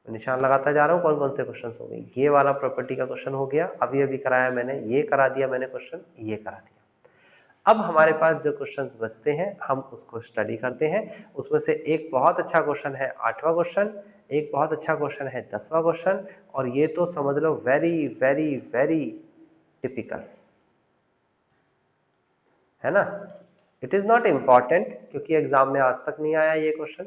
निशान लगाता जा रहा हूँ कौन कौन से क्वेश्चंस हो गए। ये वाला प्रॉपर्टी का क्वेश्चन हो गया, अभी अभी कराया मैंने, ये करा दिया मैंने क्वेश्चन, ये करा दिया। अब हमारे पास जो क्वेश्चंस बचते हैं हम उसको स्टडी करते हैं। उसमें से एक बहुत अच्छा क्वेश्चन है 8वां क्वेश्चन, एक बहुत अच्छा क्वेश्चन है 10वां क्वेश्चन, और ये तो समझ लो वेरी वेरी वेरी टिपिकल है ना। इट इज नॉट इम्पॉर्टेंट क्योंकि एग्जाम में आज तक नहीं आया ये क्वेश्चन,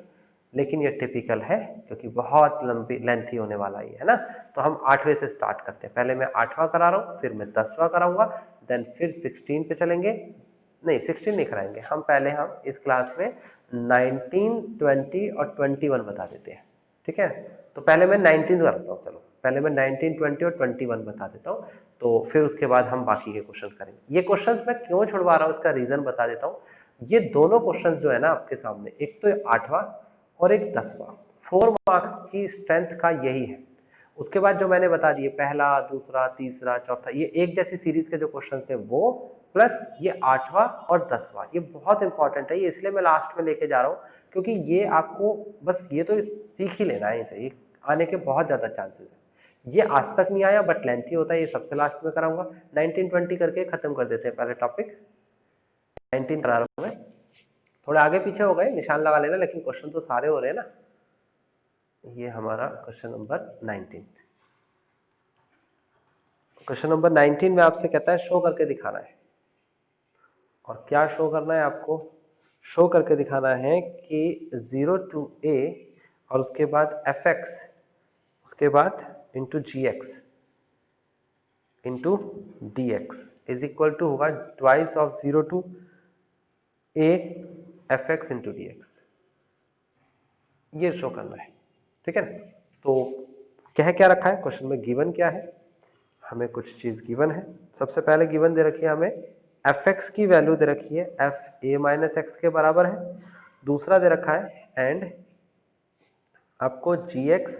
लेकिन ये टिपिकल है क्योंकि बहुत लंबी लेंथी होने वाला ही है ना। तो हम 8वें से स्टार्ट करते हैं, पहले मैं 8वां करा रहा हूँ, फिर मैं 10वां कराऊंगा, देन फिर 16 पे चलेंगे, नहीं 16 नहीं कराएंगे हम, पहले हम इस क्लास में 19, 20 और 21 बता देते हैं। ठीक है, तो पहले मैं 19 करता हूँ, चलो पहले मैं 19, 20 और 21 बता देता हूँ, तो फिर उसके बाद हम बाकी के क्वेश्चन करेंगे। ये क्वेश्चंस मैं क्यों छुड़वा रहा हूँ इसका रीजन बता देता हूँ। ये दोनों क्वेश्चंस जो है ना आपके सामने, एक तो 8वां और एक 10वां, 4 मार्क्स की स्ट्रेंथ का यही है। उसके बाद जो मैंने बता दिए पहला, दूसरा, तीसरा, चौथा, ये एक जैसी सीरीज के जो क्वेश्चन थे वो, प्लस ये 8वां और 10वां, ये बहुत इंपॉर्टेंट है। ये इसलिए मैं लास्ट में लेके जा रहा हूँ क्योंकि ये आपको बस ये तो सीख ही लेना है, इसे ये आने के बहुत ज्यादा चांसेस है। ये आज तक नहीं आया बट लेंथी होता है, ये सबसे लास्ट में कराऊंगा। 19-20 करके खत्म कर देते हैं पहले टॉपिक। 19 करा रहा हूं मैं, थोड़े आगे पीछे हो गए, निशान लगा लेना, लेकिन क्वेश्चन तो सारे हो रहे हैं ना। ये हमारा क्वेश्चन नंबर 19। क्वेश्चन नंबर 19 में आपसे कहता है शो करके दिखाना है। और क्या शो करना है आपको? शो करके दिखाना है कि 0 to a और उसके बाद fx, उसके बाद into G X into D X is equal to होगा twice of 0 to a fx into D X. ये शो करना है। ठीक है, तो क्या रखा है क्वेश्चन में, गिवन क्या है, हमें कुछ चीज गिवन है। सबसे पहले गिवन दे रखी है हमें fx की वैल्यू दे रखी है f a माइनस एक्स के बराबर है। दूसरा दे रखा है एंड आपको gx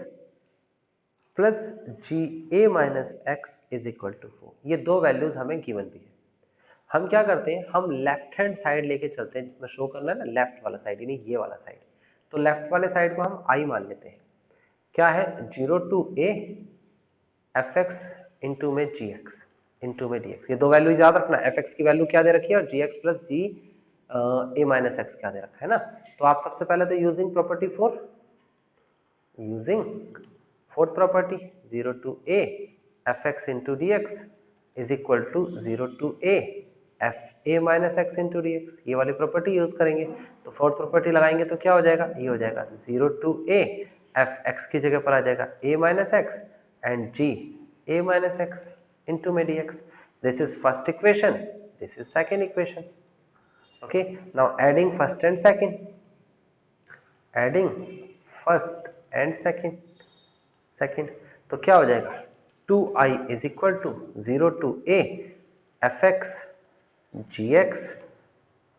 plus G A minus X is equal to 4। ये दो वैल्यूज हमें गिवन दी है। हम क्या करते हैं, हम लेफ्ट हैंड साइड लेके चलते हैं, जिसमें शो करना है ना लेफ्ट वाला साइड, यानी ये वाला साइड। तो लेफ्ट वाले साइड को हम आई मान लेते हैं। क्या है, 0 to a F X into में जी एक्स इंटू में डी एक्स। ये दो वैल्यू याद रखना, एफ एक्स की वैल्यू क्या दे रखी है और जी x plus G A minus x क्या दे रखा है ना। तो आप सबसे पहले तो using property fourth property 0 to a F X into D X is equal to 0 to a F A minus X into D X, ये वाली प्रॉपर्टी यूज करेंगे। तो फोर्थ प्रॉपर्टी लगाएंगे तो क्या हो जाएगा, ये हो जाएगा 0 to a एफ एक्स की जगह पर आ जाएगा a minus x and g a minus x into में dx. This is first equation, this is second equation. Okay, now adding first and second, तो क्या हो जाएगा, 2i is equal to 0 to a fx gx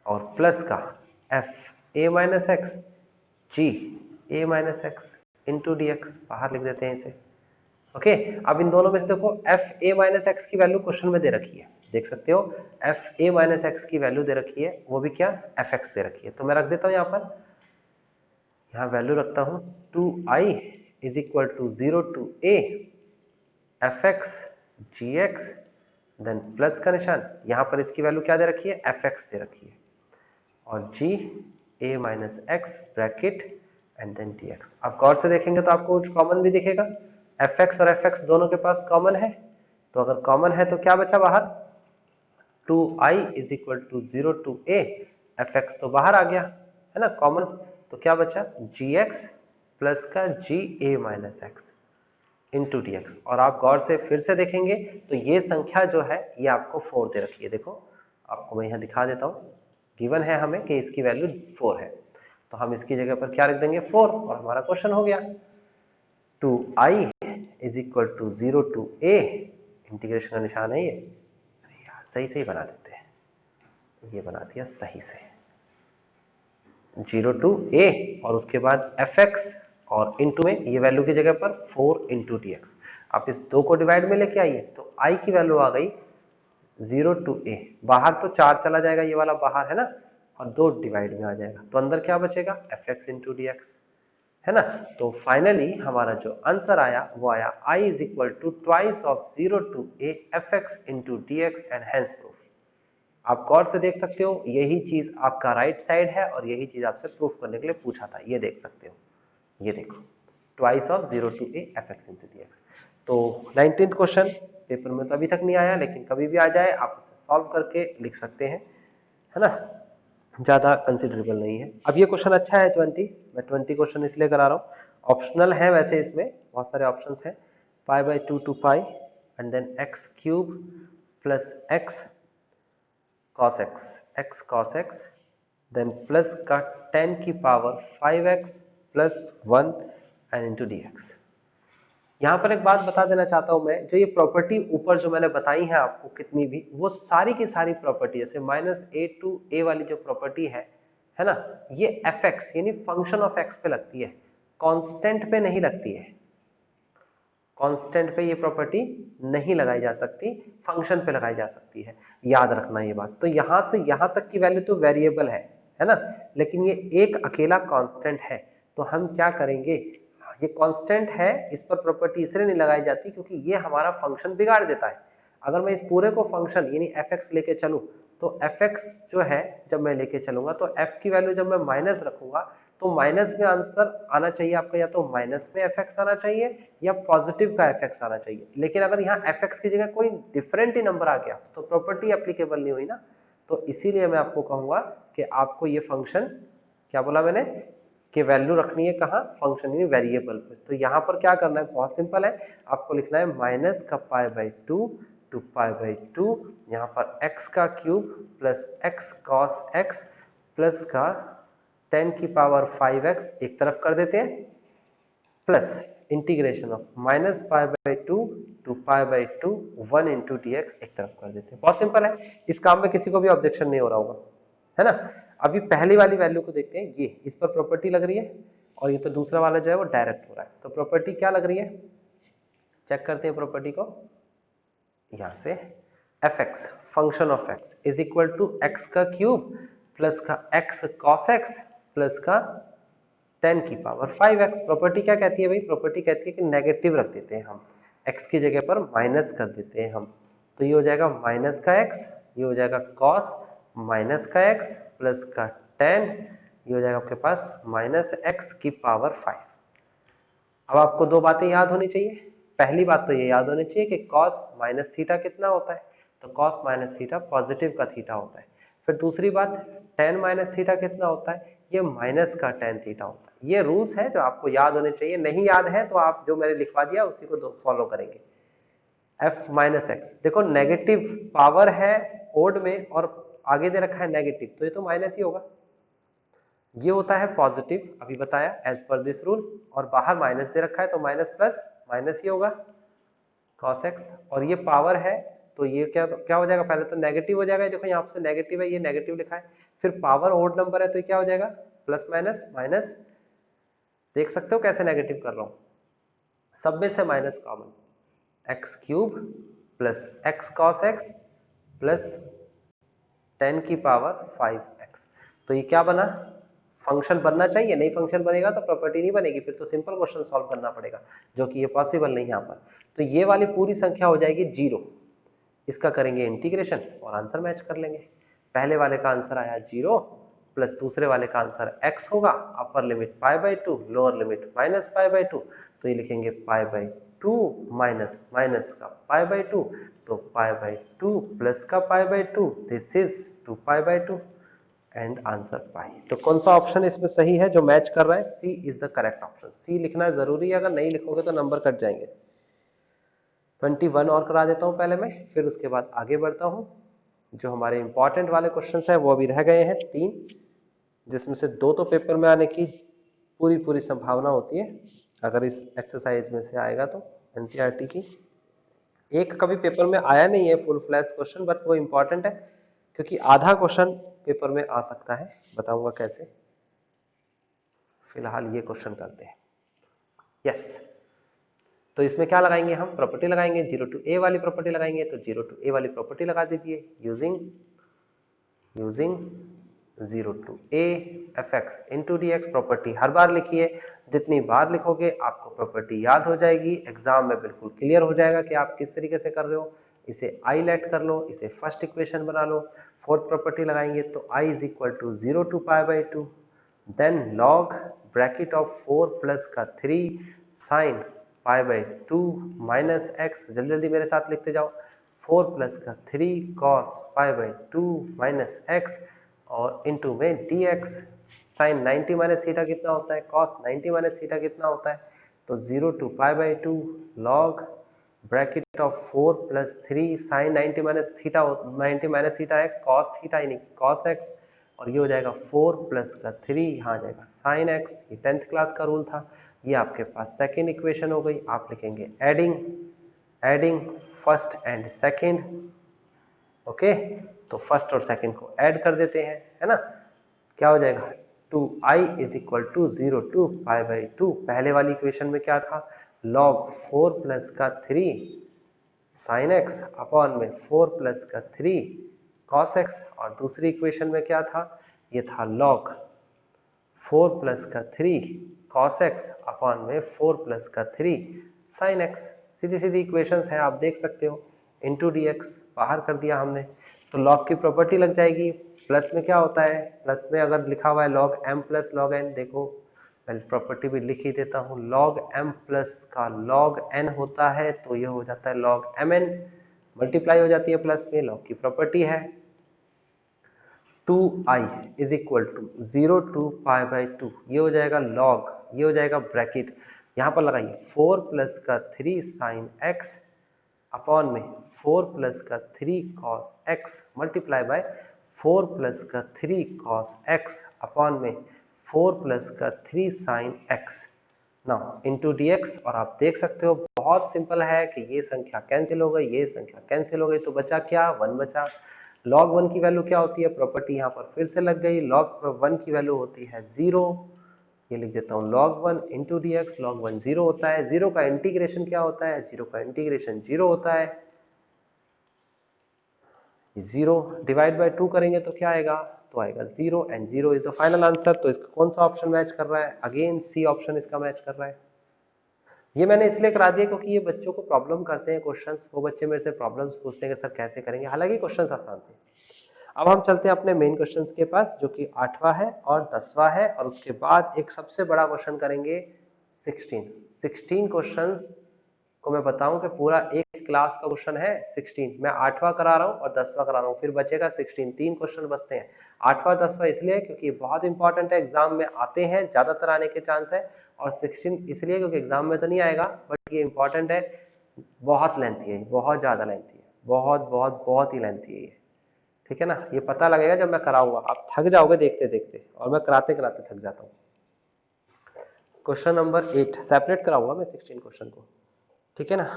और plus का f a minus x g a minus x into dx, बाहर लिख देते हैं इसे। ओके, अब इन दोनों में से देखो एफ ए माइनस एक्स की वैल्यू क्वेश्चन में दे रखी है, देख सकते हो एफ ए माइनस एक्स की वैल्यू दे रखी है, वो भी क्या एफ एक्स दे रखी है। तो मैं रख देता हूं यहाँ पर, यहाँ वैल्यू रखता हूं 2i is equal to 0 to a F X G X then plus का निशान, यहाँ पर इसकी वैल्यू क्या दे रखी है, एफ एक्स दे रखी है, और G A minus X bracket and then D X. आप गौर से देखेंगे तो आपको कुछ कॉमन भी दिखेगा, fx और fx दोनों के पास कॉमन है। तो अगर कॉमन है तो क्या बचा बाहर, 2i is equal to 0 to a fx तो बाहर आ गया है ना कॉमन। तो क्या बचा gx प्लस का G A minus X into D X. और आप गौर से फिर से देखेंगे तो ये संख्या जो है ये आपको 4 दे रखी है। देखो आपको मैं यहाँ दिखा देता हूँ, गिवन है हमें कि इसकी वैल्यू 4 है, तो हम इसकी जगह पर क्या रख देंगे 4 और हमारा क्वेश्चन हो गया। 2i is equal to 0 to a, integration का निशान है ये, सही से ही बना देते हैं, ये बना दिया सही से, 0 to a और उसके बाद fx और इंटू में ये वैल्यू की जगह पर 4 इंटू डी एक्स। आप इस 2 को डिवाइड में लेके आइए तो i की वैल्यू आ गई 0 to a, बाहर तो 4 चला जाएगा, ये वाला बाहर है ना, और 2 डिवाइड में आ जाएगा, तो अंदर क्या बचेगा fx इंटू डी एक्स, है ना। तो फाइनली हमारा जो आंसर आया वो आया i is equal to twice of 0 to a fx into D X and hence proof. आप गौर से देख सकते हो यही चीज आपका राइट साइड है और यही चीज आपसे प्रूफ करने के लिए पूछा था, ये देख सकते हो, ये देखो twice of 0 to a fx into D X. तो 19th क्वेश्चन पेपर में तो अभी तक नहीं आया, लेकिन कभी भी आ जाए आप उसे सॉल्व करके लिख सकते हैं, है ना, ज्यादा कंसिडरेबल नहीं है। अब ये क्वेश्चन अच्छा है 20, मैं 20 क्वेश्चन इसलिए करा रहा हूँ, ऑप्शनल है वैसे, इसमें बहुत सारे ऑप्शंस हैं, pi by 2 to pi and then X cube plus X cos X then plus का 10 की power 5x plus 1 and into D X. यहाँ पर एक बात बता देना चाहता हूं मैं, जो ये प्रॉपर्टी ऊपर जो मैंने बताई है आपको कितनी भी, वो सारी की सारी प्रॉपर्टी जैसे -a टू a वाली जो प्रॉपर्टी है ना, ये fx यानी फंक्शन ऑफ x पे लगती है, कांस्टेंट पे नहीं लगती है। कांस्टेंट पे ये प्रॉपर्टी नहीं लगाई जा सकती, फंक्शन पे लगाई जा सकती है, याद रखना ये बात। तो यहां से यहां तक की वैल्यू तो वेरिएबल है ना, लेकिन ये एक अकेला कांस्टेंट है। तो हम क्या करेंगे, ये कांस्टेंट है, इस पर प्रॉपर्टी इसलिए नहीं लगाई जाती क्योंकि ये हमारा फंक्शन बिगाड़ देता है। अगर मैं इस पूरे को फंक्शन यानी fx लेके चलूं, तो fx जो है जब मैं लेके चलूंगा तो f की वैल्यू जब मैं माइनस रखूंगा तो माइनस में आंसर आना चाहिए आपका, या तो माइनस में fx आना चाहिए या पॉजिटिव का fx आना चाहिए। लेकिन अगर यहाँ fx की जगह कोई डिफरेंट ही नंबर आ गया तो प्रॉपर्टी एप्लीकेबल नहीं हुई ना। तो इसीलिए मैं आपको कहूंगा कि आपको ये फंक्शन, क्या बोला मैंने, कि वैल्यू रखनी है कहाँ, फंक्शन यानी वेरिएबल पे। तो यहाँ पर क्या करना है, बहुत सिंपल है, आपको लिखना है माइनस का π/2 टू π/2, यहाँ पर x का cube plus x cos x plus का 10 की पावर 5x एक तरफ कर देते हैं, plus integration of -π/2 to π/2 1 into D X एक तरफ कर देते हैं। बहुत सिंपल है, इस काम में किसी को भी ऑब्जेक्शन नहीं हो रहा होगा, है ना। अभी पहली वाली वैल्यू को देखते हैं, ये इस पर प्रॉपर्टी लग रही है और ये तो दूसरा वाला जो है वो डायरेक्ट हो रहा है। तो प्रॉपर्टी क्या लग रही है, चेक करते हैं प्रॉपर्टी को। यहां से fx function of x is equal to x का क्यूब प्लस का x cos x प्लस का 10 की पावर 5x। प्रॉपर्टी क्या कहती है भाई, प्रॉपर्टी कहती है कि नेगेटिव रख देते हैं हम, x की जगह पर माइनस कर देते हैं हम। तो ये हो जाएगा माइनस का x, ये हो जाएगा cos माइनस का x प्लस का 10, ये हो जाएगा आपके पास माइनस x की पावर 5। अब आपको दो बातें याद होनी चाहिए। पहली बात तो ये याद होनी चाहिए कि cos माइनस थीटा कितना होता है, तो cos माइनस थीटा पॉजिटिव का थीटा होता है। फिर दूसरी बात, tan माइनस थीटा कितना होता है, ये माइनस का tan थीटा होता है। ये रूल्स है जो आपको याद होने चाहिए, नहीं याद है तो आप जो मैंने लिखवा दिया उसी को फॉलो करेंगे। f माइनस एक्स, देखो नेगेटिव पावर है ओड में और आगे दे रखा है नेगेटिव, तो ये तो माइनस ही होगा। ये होता है पॉजिटिव, अभी बताया एज पर दिस रूल, और बाहर माइनस दे रखा है तो माइनस प्लस माइनस ही होगा cos x, और ये पावर है तो ये क्या हो जाएगा, पहले तो नेगेटिव हो जाएगा, देखो यहाँ पे नेगेटिव है, ये नेगेटिव लिखा है, फिर पावर ओड नंबर है तो क्या हो जाएगा प्लस माइनस माइनस, देख सकते हो कैसे नेगेटिव कर रहा हूं, सब में से minus common, x cube plus x cos x plus 10 की पावर 5x। तो ये क्या बना, फंक्शन बनना चाहिए, नहीं फंक्शन बनेगा तो प्रॉपर्टी नहीं बनेगी, फिर तो सिंपल क्वेश्चन सॉल्व करना पड़ेगा, जो कि ये पॉसिबल नहीं यहाँ पर। तो ये वाली पूरी संख्या हो जाएगी 0, इसका करेंगे इंटीग्रेशन और आंसर मैच कर लेंगे। पहले वाले का आंसर आया 0 प्लस दूसरे वाले का आंसर x होगा, अपर लिमिट π/2 लोअर लिमिट -π/2, तो ये लिखेंगे π/2 माइनस माइनस का π/2, तो π/2 प्लस का π/2, दिस इज 2π/2 एंड आंसर पाई। तो कौन सा ऑप्शन इसमें सही है जो मैच कर रहा है, सी इज द करेक्ट ऑप्शन। सी लिखना जरूरी है, अगर नहीं लिखोगे तो नंबर कट जाएंगे। 21 और करा देता हूं पहले मैं, फिर उसके बाद आगे बढ़ता हूं। जो हमारे इंपॉर्टेंट वाले क्वेश्चंस है वो अभी रह गए हैं 3, जिसमें से 2 तो पेपर में आने की पूरी संभावना होती है अगर इस एक्सरसाइज में से आएगा तो, एनसीईआरटी की। एक कभी पेपर में आया नहीं है फुल फ्लैश क्वेश्चन, बट वो इंपॉर्टेंट है क्योंकि आधा क्वेश्चन पेपर में आ सकता है, बताऊंगा कैसे। फिलहाल ये क्वेश्चन करते हैं। यस, तो इसमें क्या लगाएंगे हम, प्रॉपर्टी लगाएंगे, 0 to a वाली प्रॉपर्टी लगाएंगे, तो 0 to a वाली प्रॉपर्टी लगा दीजिए using 0 to a fx into dx। Property हर बार लिखिए, जितनी बार लिखोगे आपको प्रॉपर्टी याद हो जाएगी, एग्जाम में बिल्कुल क्लियर हो जाएगा कि आप किस तरीके से कर रहे हो। इसे आई लेट कर लो, इसे फर्स्ट इक्वेशन बना लो। फोर्थ प्रॉपर्टी लगाएंगे तो i is equal to 0 to π/2, then log bracket of 4 plus का 3 साइन π/2 माइनस एक्स, जल्दी जल्दी मेरे साथ लिखते जाओ, 4 प्लस का 3 cos π/2 माइनस एक्स और इंटू में dx साइन 90 माइनस थीटा कितना होता है, cos 90 माइनस थीटा कितना होता है, तो 0 to π/2 log bracket of 4 plus 3 sine 90 minus theta, 90 minus theta है cos थीटा यानी cos x, और ये हो जाएगा 4 प्लस का 3 यहाँ आ जाएगा साइन एक्स। ये 10th क्लास का रूल था। ये आपके पास सेकेंड इक्वेशन हो गई। आप लिखेंगे adding first and second. Okay, तो फर्स्ट और सेकेंड को ऐड कर देते हैं, है ना। क्या हो जाएगा 2i is equal to 0 to pi by 2। पहले वाली इक्वेशन में क्या था, log 4 प्लस का 3 साइन एक्स अपॉन में 4 प्लस का 3 कॉस एक्स। और दूसरी इक्वेशन में क्या था, ये था log 4 प्लस का 3 कॉस एक्स अपॉन में 4 प्लस का 3 साइन एक्स। सीधी सीधी इक्वेशंस हैं, आप देख सकते हो। इंटू डी एक्स बाहर कर दिया हमने, तो log की प्रॉपर्टी लग जाएगी। प्लस में क्या होता है, प्लस में अगर लिखा हुआ है log m plus log n, देखो मैं प्रॉपर्टी भी लिख ही देता हूँ। log m प्लस का log n होता है तो ये हो जाता है log mn, मल्टीप्लाई हो जाती है प्लस में, log की प्रॉपर्टी है। 2i is equal to 0 to pi by 2, ये हो जाएगा log, ये हो जाएगा ब्रैकेट, यहाँ पर लगाइए 4 प्लस का 3 साइन x अपॉन में 4 प्लस का 3 cos x multiply by 4 plus का 3 कॉस x अपॉन में 4 प्लस का 3 sine x now into D X. और आप देख सकते हो बहुत सिंपल है कि ये संख्या कैंसिल हो गई, ये संख्या कैंसिल हो गई, तो बचा क्या, 1 बचा। log 1 की वैल्यू क्या होती है, प्रॉपर्टी यहाँ पर फिर से लग गई, log 1 की वैल्यू होती है 0। ये लिख देता हूँ log 1 into D x, log 1 0 होता है। 0 का इंटीग्रेशन क्या होता है, 0 का इंटीग्रेशन 0 होता है। 0 डिवाइड बाय 2 करेंगे तो क्या आएगा, तो आएगा 0 and 0 is the final answer. तो इसका कौन सा ऑप्शन मैच कर रहा है, अगेन सी ऑप्शन इसका मैच कर रहा है। ये मैंने इसलिए करा दिया क्योंकि ये बच्चों को प्रॉब्लम करते हैं क्वेश्चंस, वो बच्चे मेरे से प्रॉब्लम्स पूछते हैं कि सर कैसे करेंगे, हालांकि क्वेश्चंस आसान थे। अब हम चलते हैं अपने मेन क्वेश्चंस के पास, जो कि 8वां है और 10वां है, और उसके बाद एक सबसे बड़ा क्वेश्चन करेंगे 16 क्वेश्चंस को मैं बताऊं कि पूरा एक क्लास का क्वेश्चन है 16, मैं 8वां करा रहा हूं और 10वां करा रहा हूं, फिर बचेगा 16, 3 क्वेश्चन बचते हैं। 8वां 10वां इसलिए क्योंकि बहुत इंपॉर्टेंट है, एग्जाम में आते हैं, ज्यादातर आने के चांस है। और 16 इसलिए क्योंकि एग्जाम में तो नहीं आएगा, बट ये इंपॉर्टेंट है, बहुत लेंथी है, बहुत ज्यादा लेंथी है, बहुत ही लेंथी है ये, ठीक है ना। ये पता लगेगा जब मैं कराऊंगा, आप थक जाओगे देखते देखते, और मैं कराते कराते थक जाता हूँ। क्वेश्चन नंबर 8 सेपरेट कराऊंगा मैं 16 क्वेश्चन को, ठीक है ना।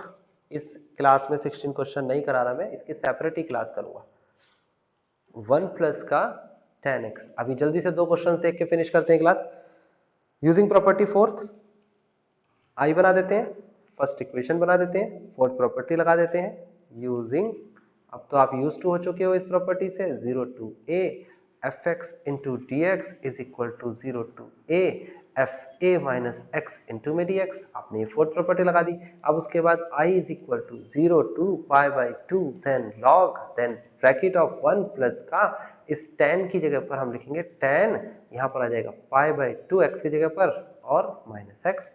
इस क्लास में 16 क्वेश्चन नहीं करा रहा मैं, इसकी सेपरेट ही क्लास करूंगा। 1 प्लस का 10x, अभी जल्दी से 2 क्वेश्चन देख के फिनिश करते हैं क्लास। यूजिंग प्रॉपर्टी फोर्थ, आई बना देते हैं, फर्स्ट इक्वेशन बना देते हैं, फोर्थ प्रॉपर्टी लगा देते हैं यूजिंग, अब तो आप यूज टू हो चुके हो इस प्रॉपर्टी से, 0 to a fx into D X is equal to 0 to a fa minus X into में dx, आपने ये फोर्थ प्रॉपर्टी लगा दी। अब उसके बाद i is equal to 0 to pi by 2 then log then bracket of 1 plus का, इस tan की जगह पर हम लिखेंगे tan, यहाँ पर आ जाएगा पाई बाई 2 x की जगह पर और minus X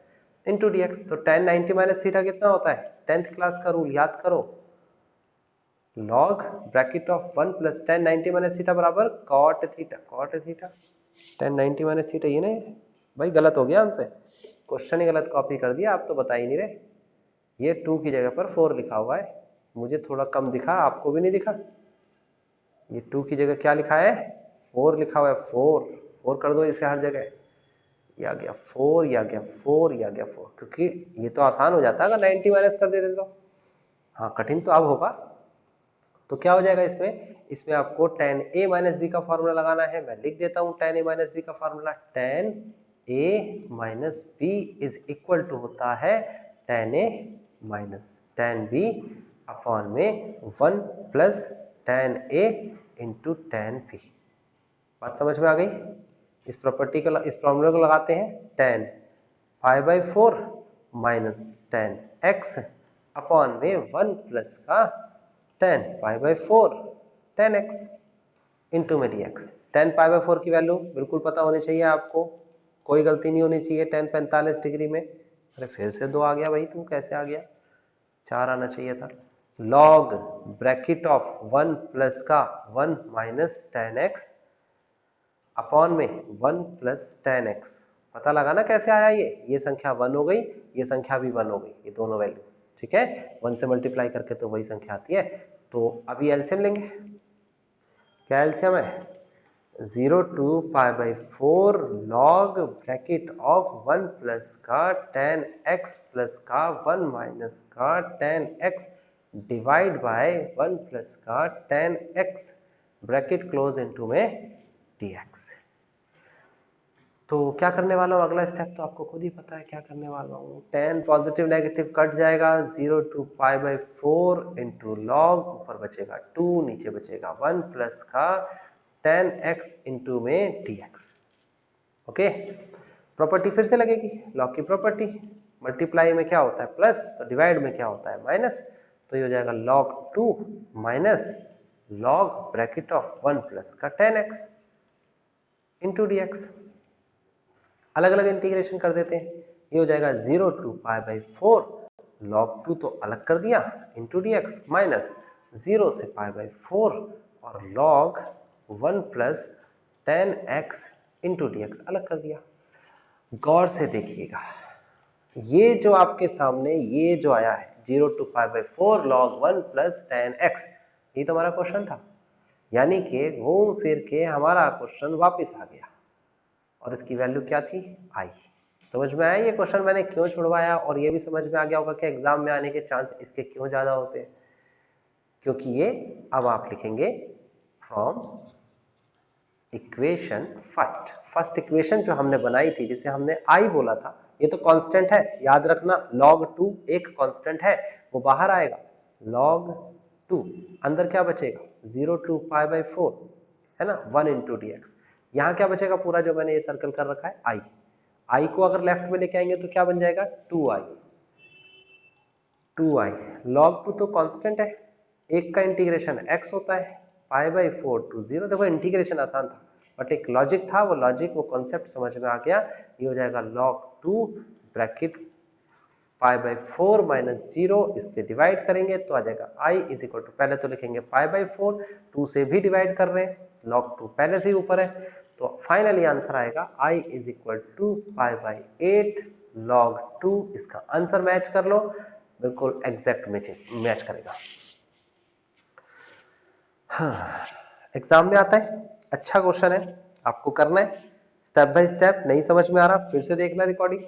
into D X. तो tan 90 माइनस थीटा कितना होता है, 10th क्लास का रूल याद करो, log bracket of 1 plus tan 90 minus theta बराबर cot theta, tan 90 minus theta, ये नहीं भाई, गलत हो गया हमसे, क्वेश्चन ही गलत कॉपी कर दिया, आप तो बता ही नहीं रहे। ये 2 की जगह पर 4 लिखा हुआ है, मुझे थोड़ा कम दिखा, आपको भी नहीं दिखा। ये 2 की जगह क्या लिखा है, 4 लिखा हुआ है, 4 कर दो इसे हर जगह, ये आ गया 4, ये आ गया 4, ये आ गया 4, क्योंकि ये तो आसान हो जाता है अगर 90 माइनस कर देते तो, हाँ कठिन तो अब होगा। तो क्या हो जाएगा इसमें आपको tan a माइनस बी का फॉर्मूला लगाना है, मैं लिख देता हूँ tan a माइनस बी का formula, tan a minus B is equal to होता है tan a minus tan b upon में 1 plus tan a into tan b। बात समझ में आ गई। इस प्रॉपर्टी को, इस फॉर्मूले को लगाते हैं, tan pi by 4 minus tan x upon में 1 प्लस का tan pi by 4 tan x into में dx। tan पाई बाई 4 की वैल्यू बिल्कुल पता होनी चाहिए आपको, कोई गलती नहीं होनी चाहिए। tan 45 डिग्री में, अरे फिर से 2 आ गया भाई, तू कैसे आ गया, 4 आना चाहिए था। log ब्रैकेट ऑफ 1 प्लस का 1 माइनस tan x अपॉन में 1 प्लस tan x, पता लगा ना कैसे आया, ये संख्या 1 हो गई, ये संख्या भी 1 हो गई, ये दोनों वैल्यू, ठीक है, 1 से मल्टीप्लाई करके तो वही संख्या आती है। तो अभी एलसीएम लेंगे, क्या एलसीएम है, 0 to pi by 4 log bracket of 1 plus का tan x प्लस का 1 माइनस का tan x divide by 1 plus का tan x bracket close into में dx। तो क्या करने वाला हूँ, अगला स्टेप तो आपको खुद ही पता है क्या करने वाला हूँ। tan पॉजिटिव नेगेटिव कट जाएगा, 0 to pi by 4 into log, ऊपर बचेगा 2 नीचे बचेगा 1 प्लस का tan x इंटू में dx। ओके, प्रॉपर्टी फिर से लगेगी, लॉग की प्रॉपर्टी, मल्टीप्लाई में क्या होता है प्लस, तो डिवाइड में क्या होता है माइनस, तो ये हो जाएगा log 2 minus log bracket of 1 plus का tan x इंटू dx। अलग अलग इंटीग्रेशन कर देते हैं, ये हो जाएगा 0 टू पाई बाई 4 log 2 तो अलग कर दिया इंटू dx माइनस 0 से पाई बाई 4 और log 1 plus tan x into dx अलग कर दिया। गौर से देखिएगा, ये जो आपके सामने ये जो आया है 0 to pi by 4 log 1 plus tan x, ये तो हमारा क्वेश्चन था, यानी कि घूम फिर के हमारा क्वेश्चन वापस आ गया और इसकी वैल्यू क्या थी आई। समझ में आया ये क्वेश्चन मैंने क्यों छुड़वाया, और ये भी समझ में आ गया होगा कि एग्जाम में आने के चांस इसके क्यों ज्यादा होते हैं, क्योंकि ये अब आप लिखेंगे फ्रॉम इक्वेशन फर्स्ट इक्वेशन जो हमने बनाई थी जिसे हमने आई बोला था, ये तो कांस्टेंट है, याद रखना log 2 एक कांस्टेंट है, वो बाहर आएगा log 2, अंदर क्या बचेगा 0 टू पाई बाई 4 है ना 1 इंटू dx, यहाँ क्या बचेगा पूरा जो मैंने ये सर्कल कर रखा है आई को अगर लेफ्ट में लेके आएंगे तो क्या बन जाएगा 2i log 2 तो कांस्टेंट है, एक का इंटीग्रेशन x होता है पाई बाई 4 टू 0। देखो इंटीग्रेशन आसान था बट एक लॉजिक था, वो लॉजिक वो कॉन्सेप्ट समझ में आ गया। ये हो जाएगा log 2 bracket pi by 4 minus 0, इससे डिवाइड करेंगे तो आ जाएगा i इज इक्वल टू, पहले तो लिखेंगे पाई बाई 4, 2 से भी डिवाइड कर रहे हैं, log 2 पहले से ही ऊपर है, तो फाइनली आंसर आएगा i is equal to pi by 8 log 2। इसका आंसर मैच कर लो, बिल्कुल एग्जैक्ट मैच करेगा। हाँ, एग्जाम में आता है, अच्छा क्वेश्चन है, आपको करना है स्टेप बाय स्टेप। नहीं समझ में आ रहा फिर से देखना रिकॉर्डिंग,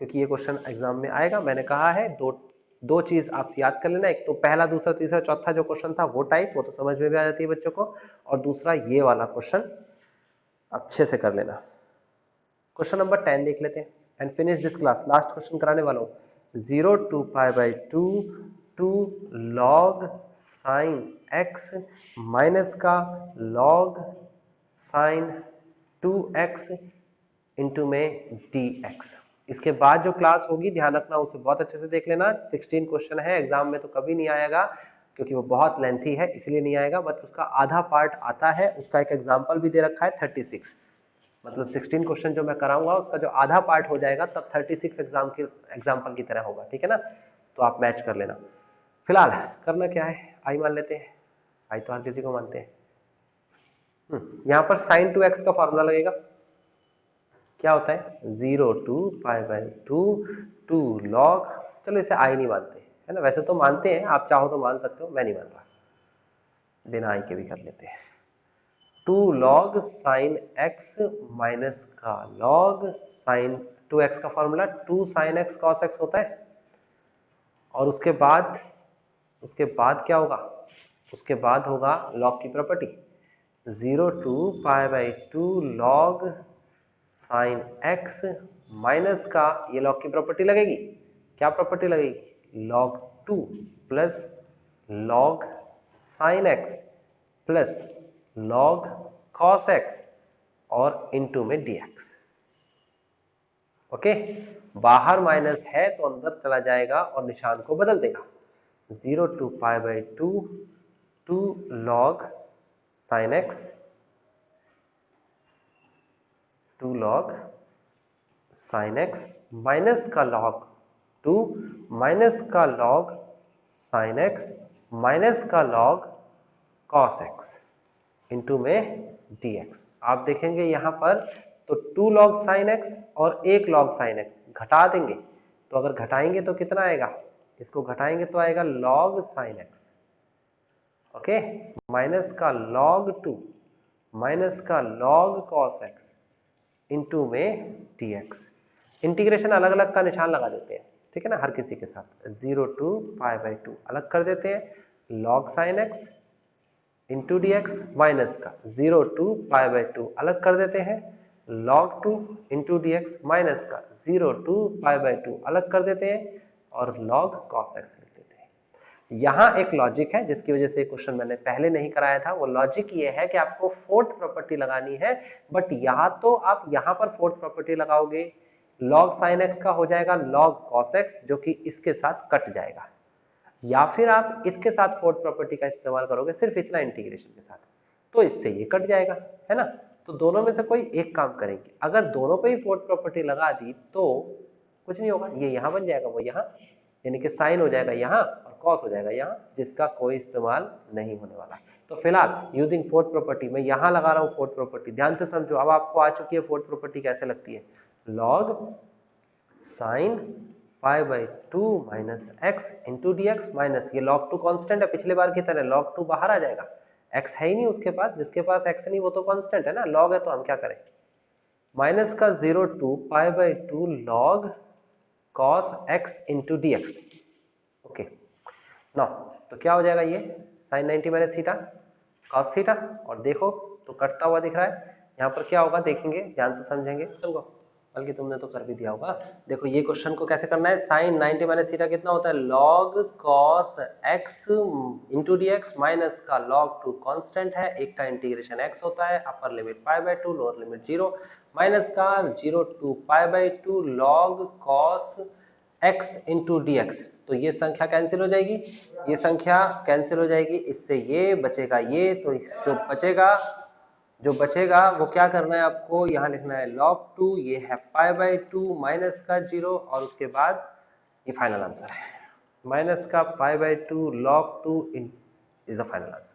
क्योंकि ये क्वेश्चन एग्जाम में आएगा। मैंने कहा है दो चीज आप याद कर लेना, एक तो पहला दूसरा तीसरा चौथा जो क्वेश्चन था वो टाइप, वो तो समझ में भी आ जाती है बच्चों को, और दूसरा ये वाला क्वेश्चन अच्छे से कर लेना। क्वेश्चन नंबर 10 देख लेते हैं and finish this class. Last question कराने वाला हूँ। 0 to pi by 2 to log sine x minus का लॉग साइन 2x इंटू में dx। इसके बाद जो क्लास होगी ध्यान रखना, उसे बहुत अच्छे से देख लेना। 16 क्वेश्चन है, एग्जाम में तो कभी नहीं आएगा क्योंकि वो बहुत लेंथी है इसलिए नहीं आएगा, बट उसका आधा पार्ट आता है, उसका एक एग्जाम्पल भी दे रखा है 36, मतलब 16 क्वेश्चन जो मैं कराऊंगा उसका जो आधा पार्ट हो जाएगा तब 36 एग्जाम्पल की तरह होगा, ठीक है ना। तो आप मैच कर लेना। फिलहाल करना क्या है, आई मान लेते हैं, आई तो हर किसी को मानते हैं। यहाँ पर sin 2x का फॉर्मूला लगेगा, क्या होता है 0 to pi by 2 to log, चलो इसे आई नहीं मानते है ना, वैसे तो मानते हैं, आप चाहो तो मान सकते हो, मैं नहीं मान रहा, बिना आई के भी कर लेते हैं। 2 log sin x माइनस का log sin 2x का formula 2 sin x cos x होता है, और उसके बाद क्या होगा, उसके बाद होगा log की property 0 to pi by 2 log sin x minus का, ये log की प्रॉपर्टी लगेगी, क्या प्रॉपर्टी लगेगी log 2 plus log sin x plus log cos x और इनटू में dx। ओके, बाहर माइनस है तो अंदर चला जाएगा और निशान को बदल देगा। 0 to pi by 2 to log sin x to log sin x minus का log 2 माइनस का log sin x माइनस का log cos x इंटू में dx। आप देखेंगे यहाँ पर तो 2 log sin x और 1 log sin x घटा देंगे, तो अगर घटाएंगे तो कितना आएगा, इसको घटाएंगे तो आएगा log sin x, okay, minus का log 2 माइनस का log cos x इंटू में dx। इंटीग्रेशन अलग अलग का निशान लगा देते हैं, ठीक है ना, हर किसी के साथ। 0 टू π/2 अलग कर देते हैं, log sin x into D X, minus का 0 टू π/2 अलग कर देते हैं, log 2 into D X, minus का 0 टू π/2 अलग कर देते हैं और log cos x लिख देते हैं। यहाँ एक लॉजिक है जिसकी वजह से क्वेश्चन मैंने पहले नहीं कराया था। वो लॉजिक ये है कि आपको फोर्थ प्रॉपर्टी लगानी है, बट यहाँ तो आप यहाँ पर फोर्थ प्रॉपर्टी लगाओगे, log sin x का हो जाएगा log cos x जो कि इसके साथ कट जाएगा, या फिर आप इसके साथ फोर्थ प्रॉपर्टी का इस्तेमाल करोगे सिर्फ इतना इंटीग्रेशन के साथ, तो इससे ये कट जाएगा, है ना। तो दोनों में से कोई एक काम करेंगे। अगर दोनों पे ही फोर्थ प्रॉपर्टी लगा दी तो कुछ नहीं होगा, ये यहाँ बन जाएगा वो यहाँ, यानी कि साइन हो जाएगा यहाँ और कॉस हो जाएगा यहाँ, जिसका कोई इस्तेमाल नहीं होने वाला। तो फिलहाल यूजिंग फोर्थ प्रॉपर्टी मैं यहाँ लगा रहा हूँ फोर्थ प्रॉपर्टी, ध्यान से समझो। अब आपको आ चुकी है फोर्थ प्रॉपर्टी कैसे लगती है, log sin π/2 minus X into D X, minus ये log 2 कॉन्स्टेंट है पिछले बार की तरह, log 2 बाहर आ जाएगा, x है ही नहीं उसके पास, जिसके पास x नहीं वो तो कांस्टेंट है ना, log है तो हम क्या करें, माइनस का 0 to π/2 log cos x into D X. Okay ना, तो क्या हो जाएगा ये sin 90 minus theta cos theta, और देखो तो कटता हुआ दिख रहा है। यहाँ पर क्या होगा देखेंगे, ध्यान से समझेंगे, चलो बल्कि तुमने तो कर भी दिया होगा। देखो ये क्वेश्चन को कैसे करना है, sin 90 माइनस थीटा कितना होता है, log cos x into D X, minus का log 2 कांस्टेंट है, एक का इंटीग्रेशन x होता है, upper limit π/2 lower limit 0, minus का 0 to π/2 log cos x into D X. तो ये संख्या कैंसिल हो जाएगी, ये संख्या कैंसिल हो जाएगी, इससे ये बचेगा ये, तो जो बचेगा वो क्या करना है आपको, यहाँ लिखना है log 2, ये है π/2 माइनस का 0, और उसके बाद ये फाइनल आंसर है, माइनस का π/2 log 2 is the final answer.